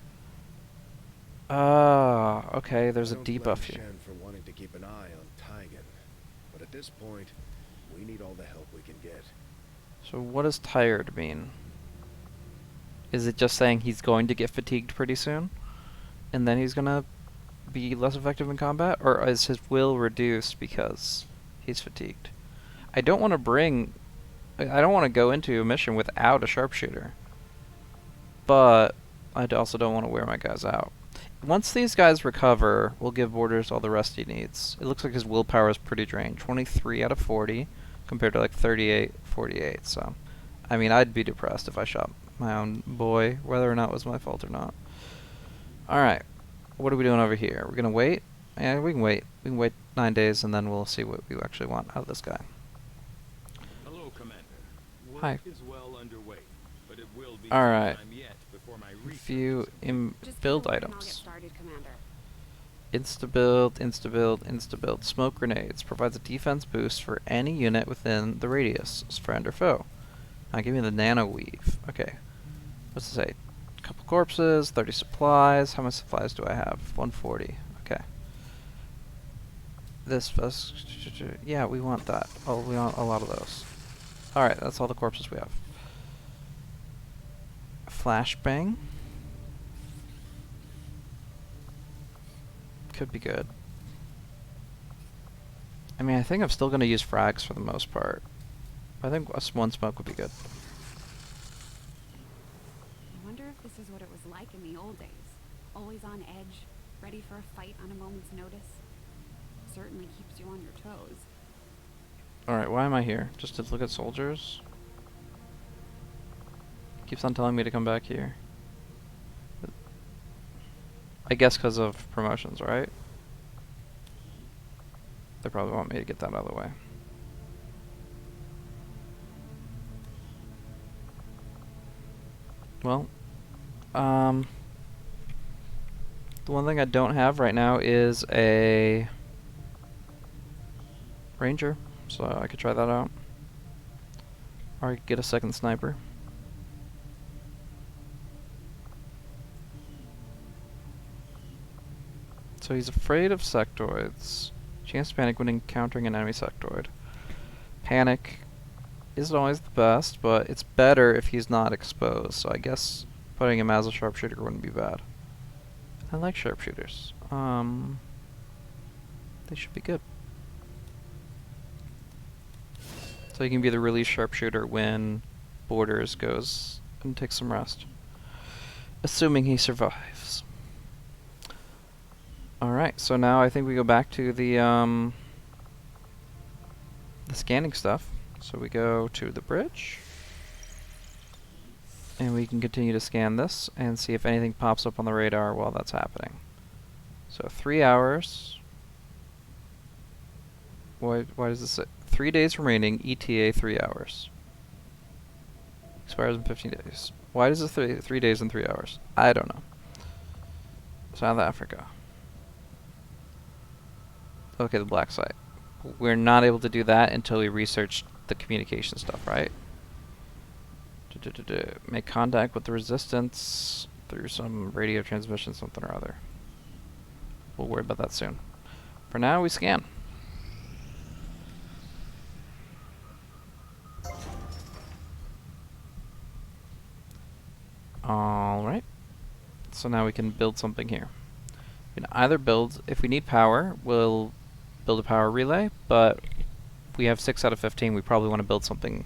Okay, there's I a don't debuff blame here. Shen for wanting to keep an eye on Tigan, but at this point, we need all the help we can get. So what does tired mean? Is it just saying he's going to get fatigued pretty soon? And then he's gonna be less effective in combat? Or is his will reduced because he's fatigued? I don't want to bring... I don't want to go into a mission without a sharpshooter. But I also don't want to wear my guys out. Once these guys recover, we'll give Borders all the rest he needs. It looks like his willpower is pretty drained. 23 out of 40 compared to like 38, 48. So, I mean, I'd be depressed if I shot my own boy, whether or not it was my fault or not. Alright, what are we doing over here? We're going to wait? Yeah, we can wait. We can wait 9 days and then we'll see what we actually want out of this guy. Hello, Commander. Work Hi. is well underway, but it will be Alright. some time yet before my Few Just build keep it and I'll get items. started, Commander. Insta-build, insta-build, insta-build. Smoke grenades. Provides a defense boost for any unit within the radius, friend or foe. Now give me the nano weave. Okay. What's it say? A couple corpses, 30 supplies. How much supplies do I have? 140. Okay. This, yeah, we want that. Oh, we want a lot of those. Alright, that's all the corpses we have. Flashbang. Could be good. I mean, I think I'm still going to use frags for the most part. I think one smoke would be good. I wonder if this is what it was like in the old days. Always on edge, ready for a fight on a moment's notice. Certainly keeps you on your toes. Alright, why am I here? Just to look at soldiers? Keeps on telling me to come back here. I guess because of promotions, right? They probably want me to get that out of the way. Well, the one thing I don't have right now is a ranger, so I could try that out. Or I could get a second sniper. So he's afraid of sectoids. Chance to panic when encountering an enemy sectoid. Panic isn't always the best, but it's better if he's not exposed. So I guess putting him as a sharpshooter wouldn't be bad. I like sharpshooters. They should be good. So he can be the release sharpshooter when Borders goes and takes some rest. Assuming he survives. Alright, so now I think we go back to the scanning stuff. So we go to the bridge. And we can continue to scan this and see if anything pops up on the radar while that's happening. So 3 hours. Why does this say 3 days remaining, ETA 3 hours. Expires in 15 days. Why does it 3 days and 3 hours? I don't know. South Africa. Okay, the black site. We're not able to do that until we research the communication stuff, right? Make contact with the resistance through some radio transmission, something or other. We'll worry about that soon. For now, we scan. Alright. So now we can build something here. We can either build, if we need power, we'll build a power relay, but if we have 6 out of 15, we probably want to build something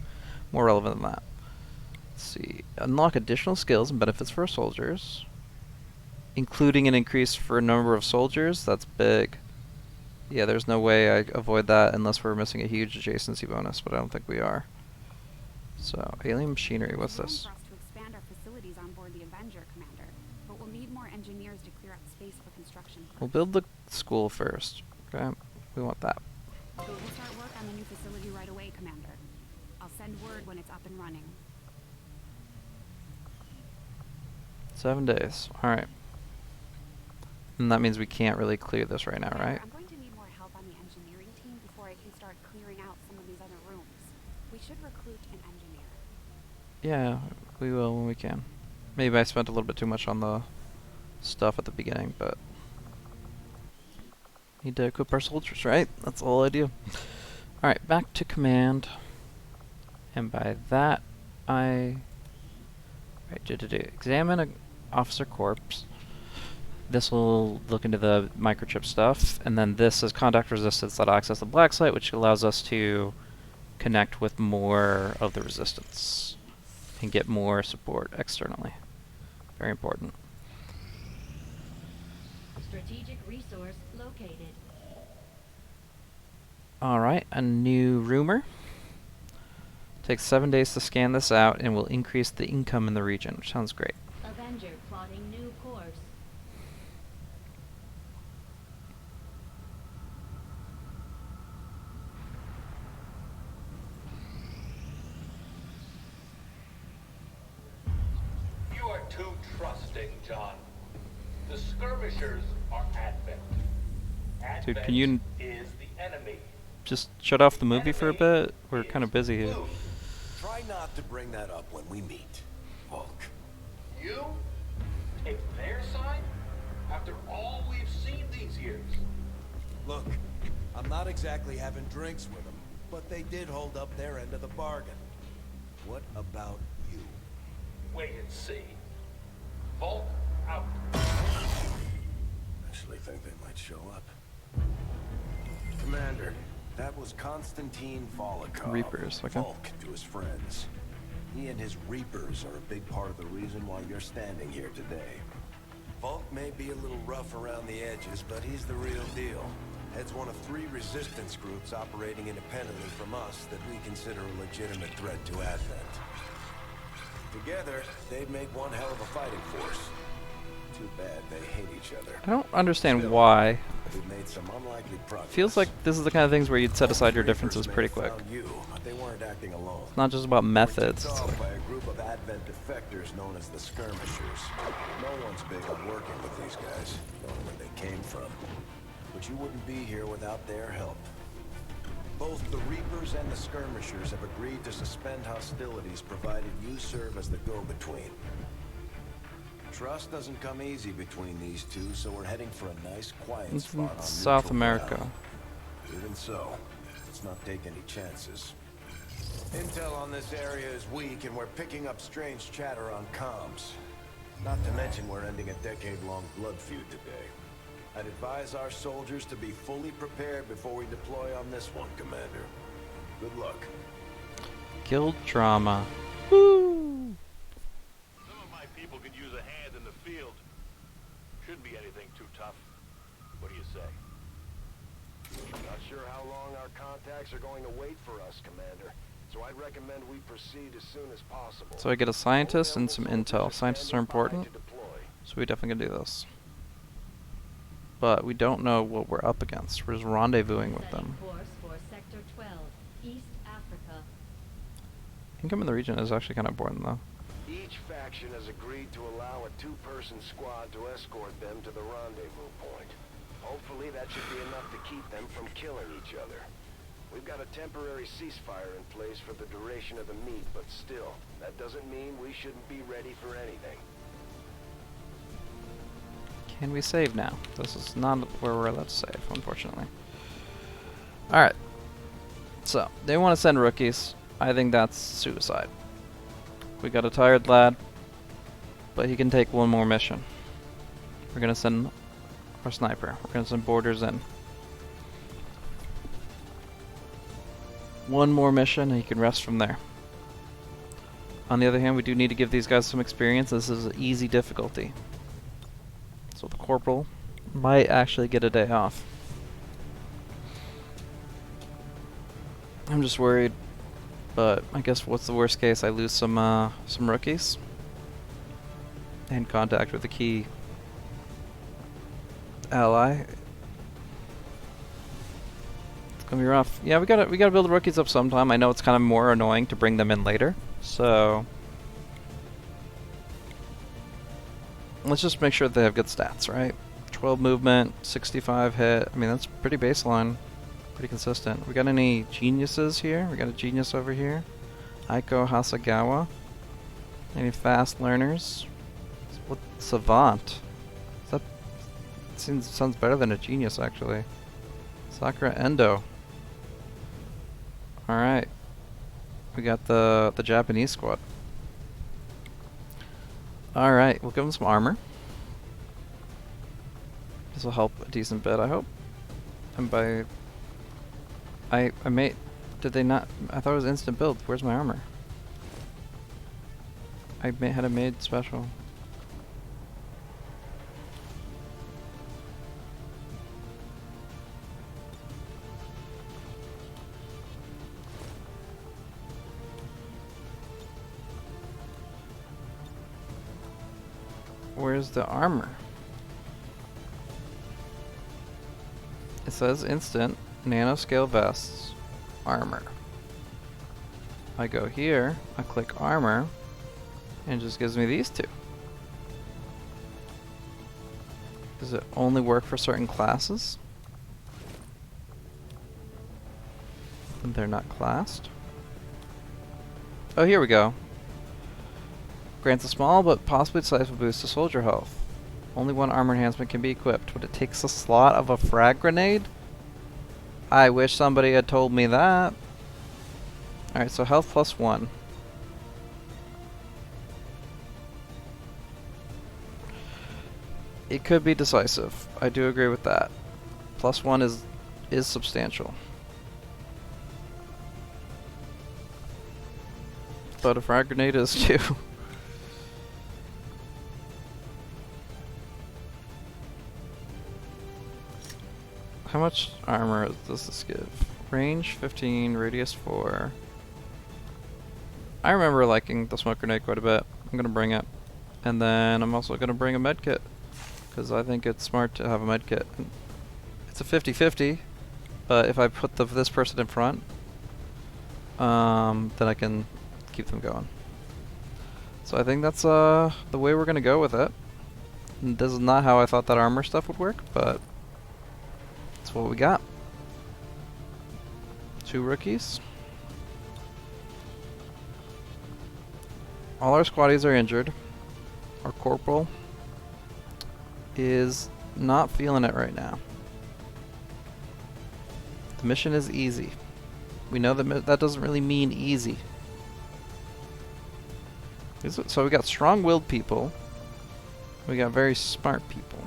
more relevant than that. Let's see. Unlock additional skills and benefits for soldiers, including an increase for number of soldiers. That's big. Yeah, there's no way I avoid that unless we're missing a huge adjacency bonus, but I don't think we are. So, alien machinery, what's this? For us to expand our facilities on board the Avenger, Commander, but we'll need more engineers to clear out space for construction. We'll build the school first. Okay, we want that. We'll start work on the new facility right away, Commander. I'll send word when it's up and running. 7 days. Alright. And that means we can't really clear this right now, Commander, right? I'm going to need more help on the engineering team before I can start clearing out some of these other rooms. We should recruit an engineer. Yeah, we will when we can. Maybe I spent a little bit too much on the stuff at the beginning, but Need to equip our soldiers, right? That's all I do. Alright, back to command. And by that, examine an officer corpse. This will look into the microchip stuff, and then this is contact resistance that access the black site, which allows us to connect with more of the resistance and get more support externally. Very important. Strategic resource located. Alright, a new rumor. Takes 7 days to scan this out and will increase the income in the region, which sounds great. Avenger plotting new course. You are too trusting, John. The skirmishers are Advent. Dude, Advent can you is the enemy. just shut off the movie for a bit? We're kind of busy here. Blue. Try not to bring that up when we meet, Volk. You take their side after all we've seen these years. Look, I'm not exactly having drinks with them, but they did hold up their end of the bargain. What about you? Wait and see. Volk out. Actually think they might show up. Commander, that was Konstantin Volokov. Reapers, okay. Volk to his friends. He and his Reapers are a big part of the reason why you're standing here today. Volk may be a little rough around the edges, but he's the real deal. Heads one of 3 resistance groups operating independently from us that we consider a legitimate threat to Advent. Together, they'd make one hell of a fighting force. Too bad they hate each other. I don't understand Still, why. we've made some unlikely progress. Feels like this is the kind of things where you'd set aside your differences pretty quick. You, but they weren't acting alone. It's not just about methods. It's It's off like, by a group of Advent defectors known as the Skirmishers. No one's big on working with these guys, knowing where they came from. But you wouldn't be here without their help. Both the Reapers and the Skirmishers have agreed to suspend hostilities provided you serve as the go-between. Trust doesn't come easy between these two, so we're heading for a nice, quiet it's spot in on South neutral America. ground. Even so, let's not take any chances. Intel on this area is weak, and we're picking up strange chatter on comms. Not to mention we're ending a decade-long blood feud today. I'd advise our soldiers to be fully prepared before we deploy on this one, Commander. Good luck. Guild drama. Woo! Some of my people could use a hand in the field. Shouldn't be anything too tough. What do you say? Not sure how long our contacts are going to wait for us, Commander. So I'd recommend we proceed as soon as possible. So I get a scientist and some intel. Scientists are important, To deploy. so we definitely can do this. But we don't know what we're up against. We're just rendezvousing with Setting them. course for Sector 12, East Africa. Income in the region is actually kind of important, though. Each faction has agreed to allow a 2-person squad to escort them to the rendezvous point. Hopefully that should be enough to keep them from killing each other. We've got a temporary ceasefire in place for the duration of the meet, but still, that doesn't mean we shouldn't be ready for anything. Can we save now? This is not where we're allowed to save, unfortunately. Alright. So, they want to send rookies. I think that's suicide. We got a tired lad, but he can take one more mission. We're going to send our sniper. We're going to send boarders in. One more mission and he can rest from there. On the other hand, we do need to give these guys some experience. This is an easy difficulty. So the corporal might actually get a day off. I'm just worried, but I guess what's the worst case? I lose some rookies and contact with a key ally. It's gonna be rough. Yeah, we gotta build the rookies up sometime. I know it's kind of more annoying to bring them in later, so let's just make sure they have good stats, right? 12 movement, 65 hit. I mean, that's pretty baseline. Pretty consistent. We got any geniuses here? We got a genius over here. Aiko Hasagawa. Any fast learners? What savant? That sounds better than a genius, actually. Sakura Endo. Alright. We got the Japanese squad. Alright, we'll give them some armor. This will help a decent bit, I hope. And by... I made... Did they not... I thought it was instant build. Where's my armor? I had it made special. Where's the armor? It says instant nanoscale vests armor. I go here, I click armor, and it just gives me these two. Does it only work for certain classes? And they're not classed? Oh, here we go. Grants a small but possibly decisive boost to soldier health. Only one armor enhancement can be equipped, but it takes a slot of a frag grenade? I wish somebody had told me that. Alright, so health plus 1. It could be decisive. I do agree with that. Plus 1 is substantial. But a frag grenade is too. How much armor does this give? Range 15, radius 4. I remember liking the smoke grenade quite a bit. I'm gonna bring it. And then I'm also gonna bring a med kit, because I think it's smart to have a med kit. It's a 50-50, but if I put this person in front, then I can keep them going. So I think that's the way we're gonna go with it. And this is not how I thought that armor stuff would work, but that's what we got. 2 rookies. All our squaddies are injured. Our corporal is not feeling it right now. The mission is easy. We know that that doesn't really mean easy. So we got strong-willed people. We got very smart people.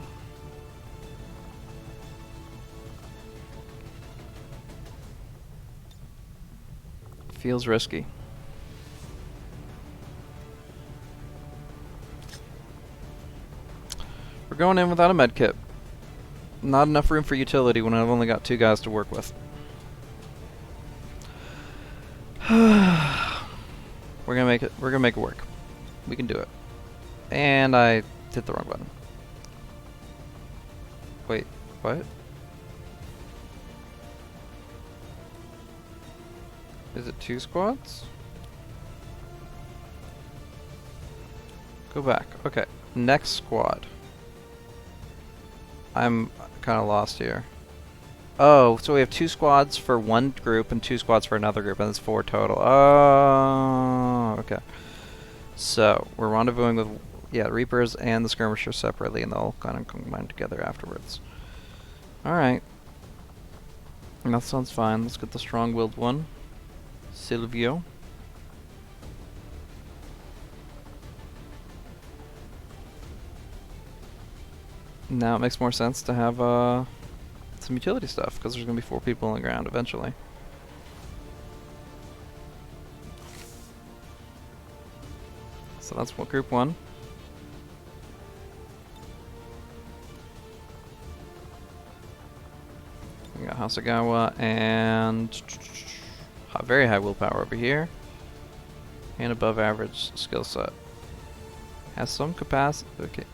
Feels risky. We're going in without a med kit. Not enough room for utility when I've only got 2 guys to work with. We're gonna make it. We're gonna make it work. We can do it. And I hit the wrong button. Wait, what? Is it 2 squads? Go back. Okay, next squad. I'm kind of lost here. Oh, so we have 2 squads for one group and 2 squads for another group, and it's 4 total. Oh, okay. So we're rendezvousing with Reapers and the skirmishers separately, and they'll kind of combine together afterwards. All right, that sounds fine. Let's get the strong-willed one, Silvio. Now it makes more sense to have some utility stuff, because there's going to be 4 people on the ground eventually. So that's what group 1. We got Hasagawa and very high willpower over here, and above average skill set. Has some capacity. Okay.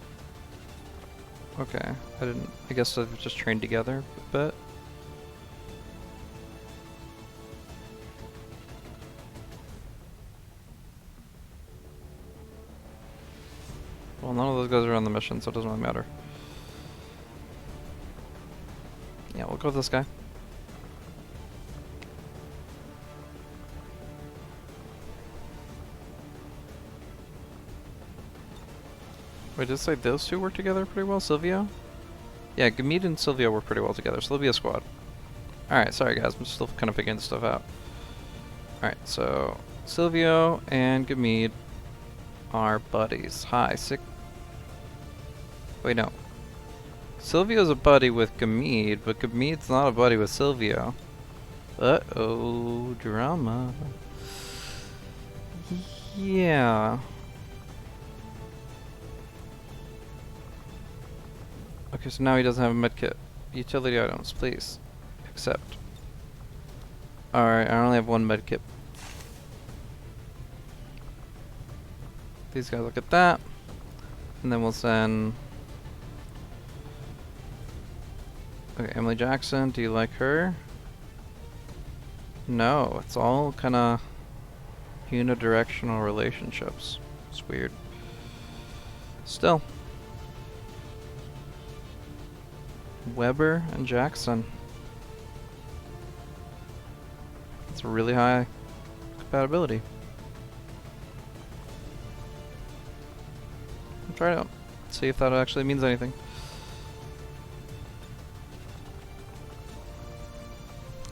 Okay, I guess they've just trained together a bit. Well, none of those guys are on the mission, so it doesn't really matter. Yeah, we'll go with this guy. Wait, did it say those 2 work together pretty well? Silvio? Yeah, Gamid and Silvio work pretty well together, so they'll be a squad. Alright, sorry guys, I'm still kind of figuring this stuff out. Alright, so Silvio and Gamid are buddies. Hi, sick. Wait, no. Silvio's a buddy with Gamid, but Gamid's not a buddy with Silvio. Uh-oh, drama. Yeah. Okay, so now he doesn't have a medkit. Utility items, please. Accept. Alright, I only have one medkit. These guys look at that. And then we'll send... Okay, Emily Jackson, do you like her? No, it's all kind of unidirectional relationships. It's weird. Still. Weber and Jackson. It's a really high compatibility. I'll try it out. See if that actually means anything.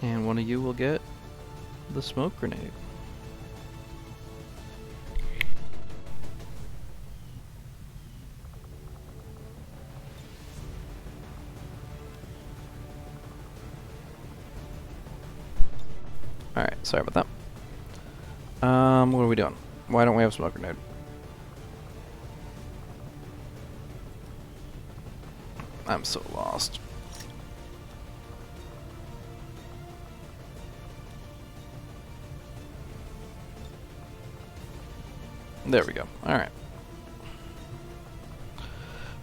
And one of you will get the smoke grenade. Alright, sorry about that. What are we doing? Why don't we have smoke grenade? I'm so lost. There we go. Alright.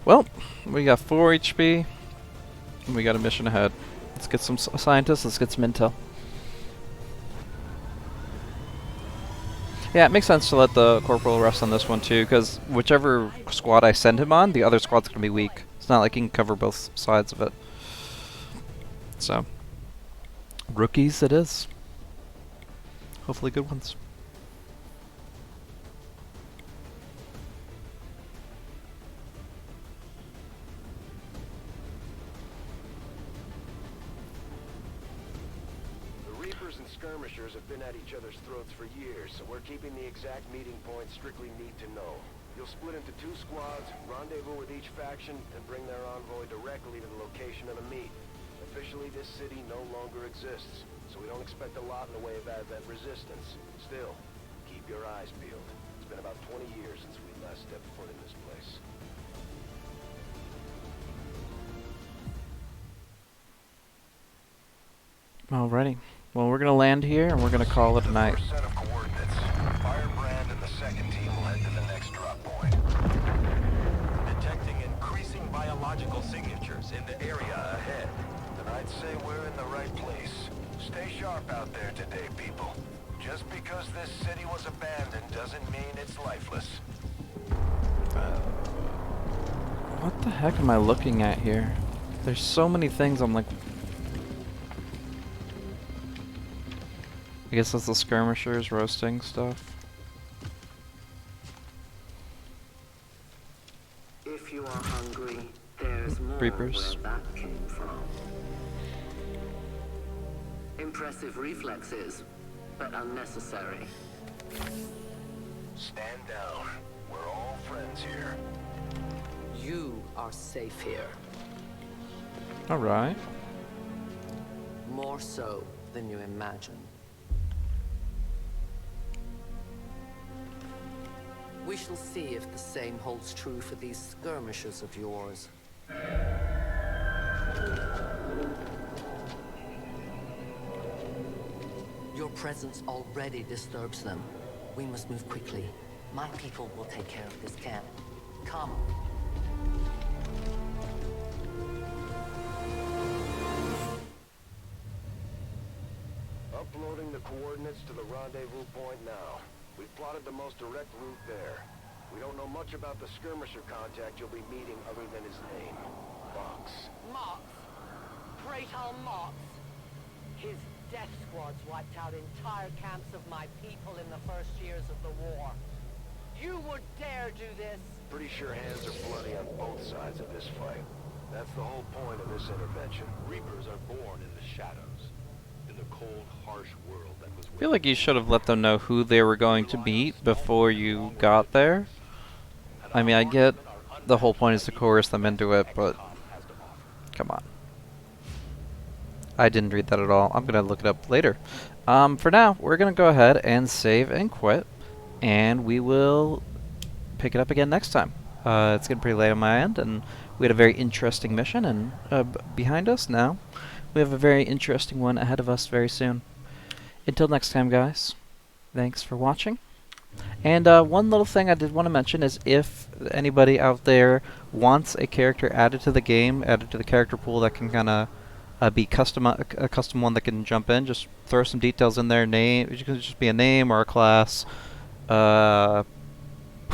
Well, we got 4 HP. And we got a mission ahead. Let's get some scientists, let's get some intel. Yeah, it makes sense to let the corporal rest on this one too, because whichever squad I send him on, the other squad's gonna be weak. It's not like he can cover both sides of it. So, rookies it is. Hopefully good ones. Skirmishers have been at each other's throats for years, so we're keeping the exact meeting point strictly need to know. You'll split into 2 squads, rendezvous with each faction, and bring their envoy directly to the location of the meet. Officially, this city no longer exists, so we don't expect a lot in the way of advent resistance. Still, keep your eyes peeled. It's been about 20 years since we last stepped foot in this place. Alrighty. Well, we're gonna land here and we're gonna call it a night. First set of coordinates. Firebrand and the second team will head to the next drop point. Detecting increasing biological signatures in the area ahead. Then I'd say we're in the right place. Stay sharp out there today, people. Just because this city was abandoned doesn't mean it's lifeless. What the heck am I looking at here? There's so many things I'm like... I guess that's the skirmishers roasting stuff. If you are hungry, there's more Reapers. where that came from. Impressive reflexes, but unnecessary. Stand down. We're all friends here. You are safe here. Alright. More so than you imagine. We shall see if the same holds true for these skirmishers of yours. Your presence already disturbs them. We must move quickly. My people will take care of this camp. Come. Uploading the coordinates to the rendezvous point now. We've plotted the most direct route there. We don't know much about the skirmisher contact you'll be meeting other than his name. Mox. Mox? Great old Mox? His death squads wiped out entire camps of my people in the first years of the war. You would dare do this? Pretty sure hands are bloody on both sides of this fight. That's the whole point of this intervention. Reapers are born in the shadows. the cold, harsh world that was I feel like you should have let them know who they were going to meet before you got there. I mean, I get the whole point is to coerce them into it, but come on. I didn't read that at all. I'm going to look it up later. For now, we're going to go ahead and save and quit, and we will pick it up again next time. It's getting pretty late on my end, and we had a very interesting mission, and behind us now, we have a very interesting one ahead of us very soon. Until next time, guys, thanks for watching. And one little thing I did want to mention is if anybody out there wants a character added to the game, added to the character pool that can kind of be a custom one that can jump in, just throw some details in there. Name, it can just be a name or a class,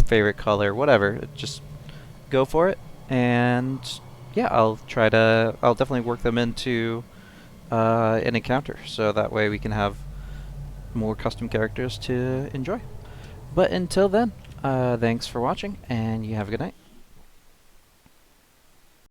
favorite color, whatever. Just go for it, and yeah, I'll definitely work them into an encounter, so that way we can have more custom characters to enjoy. But until then, thanks for watching, and you have a good night.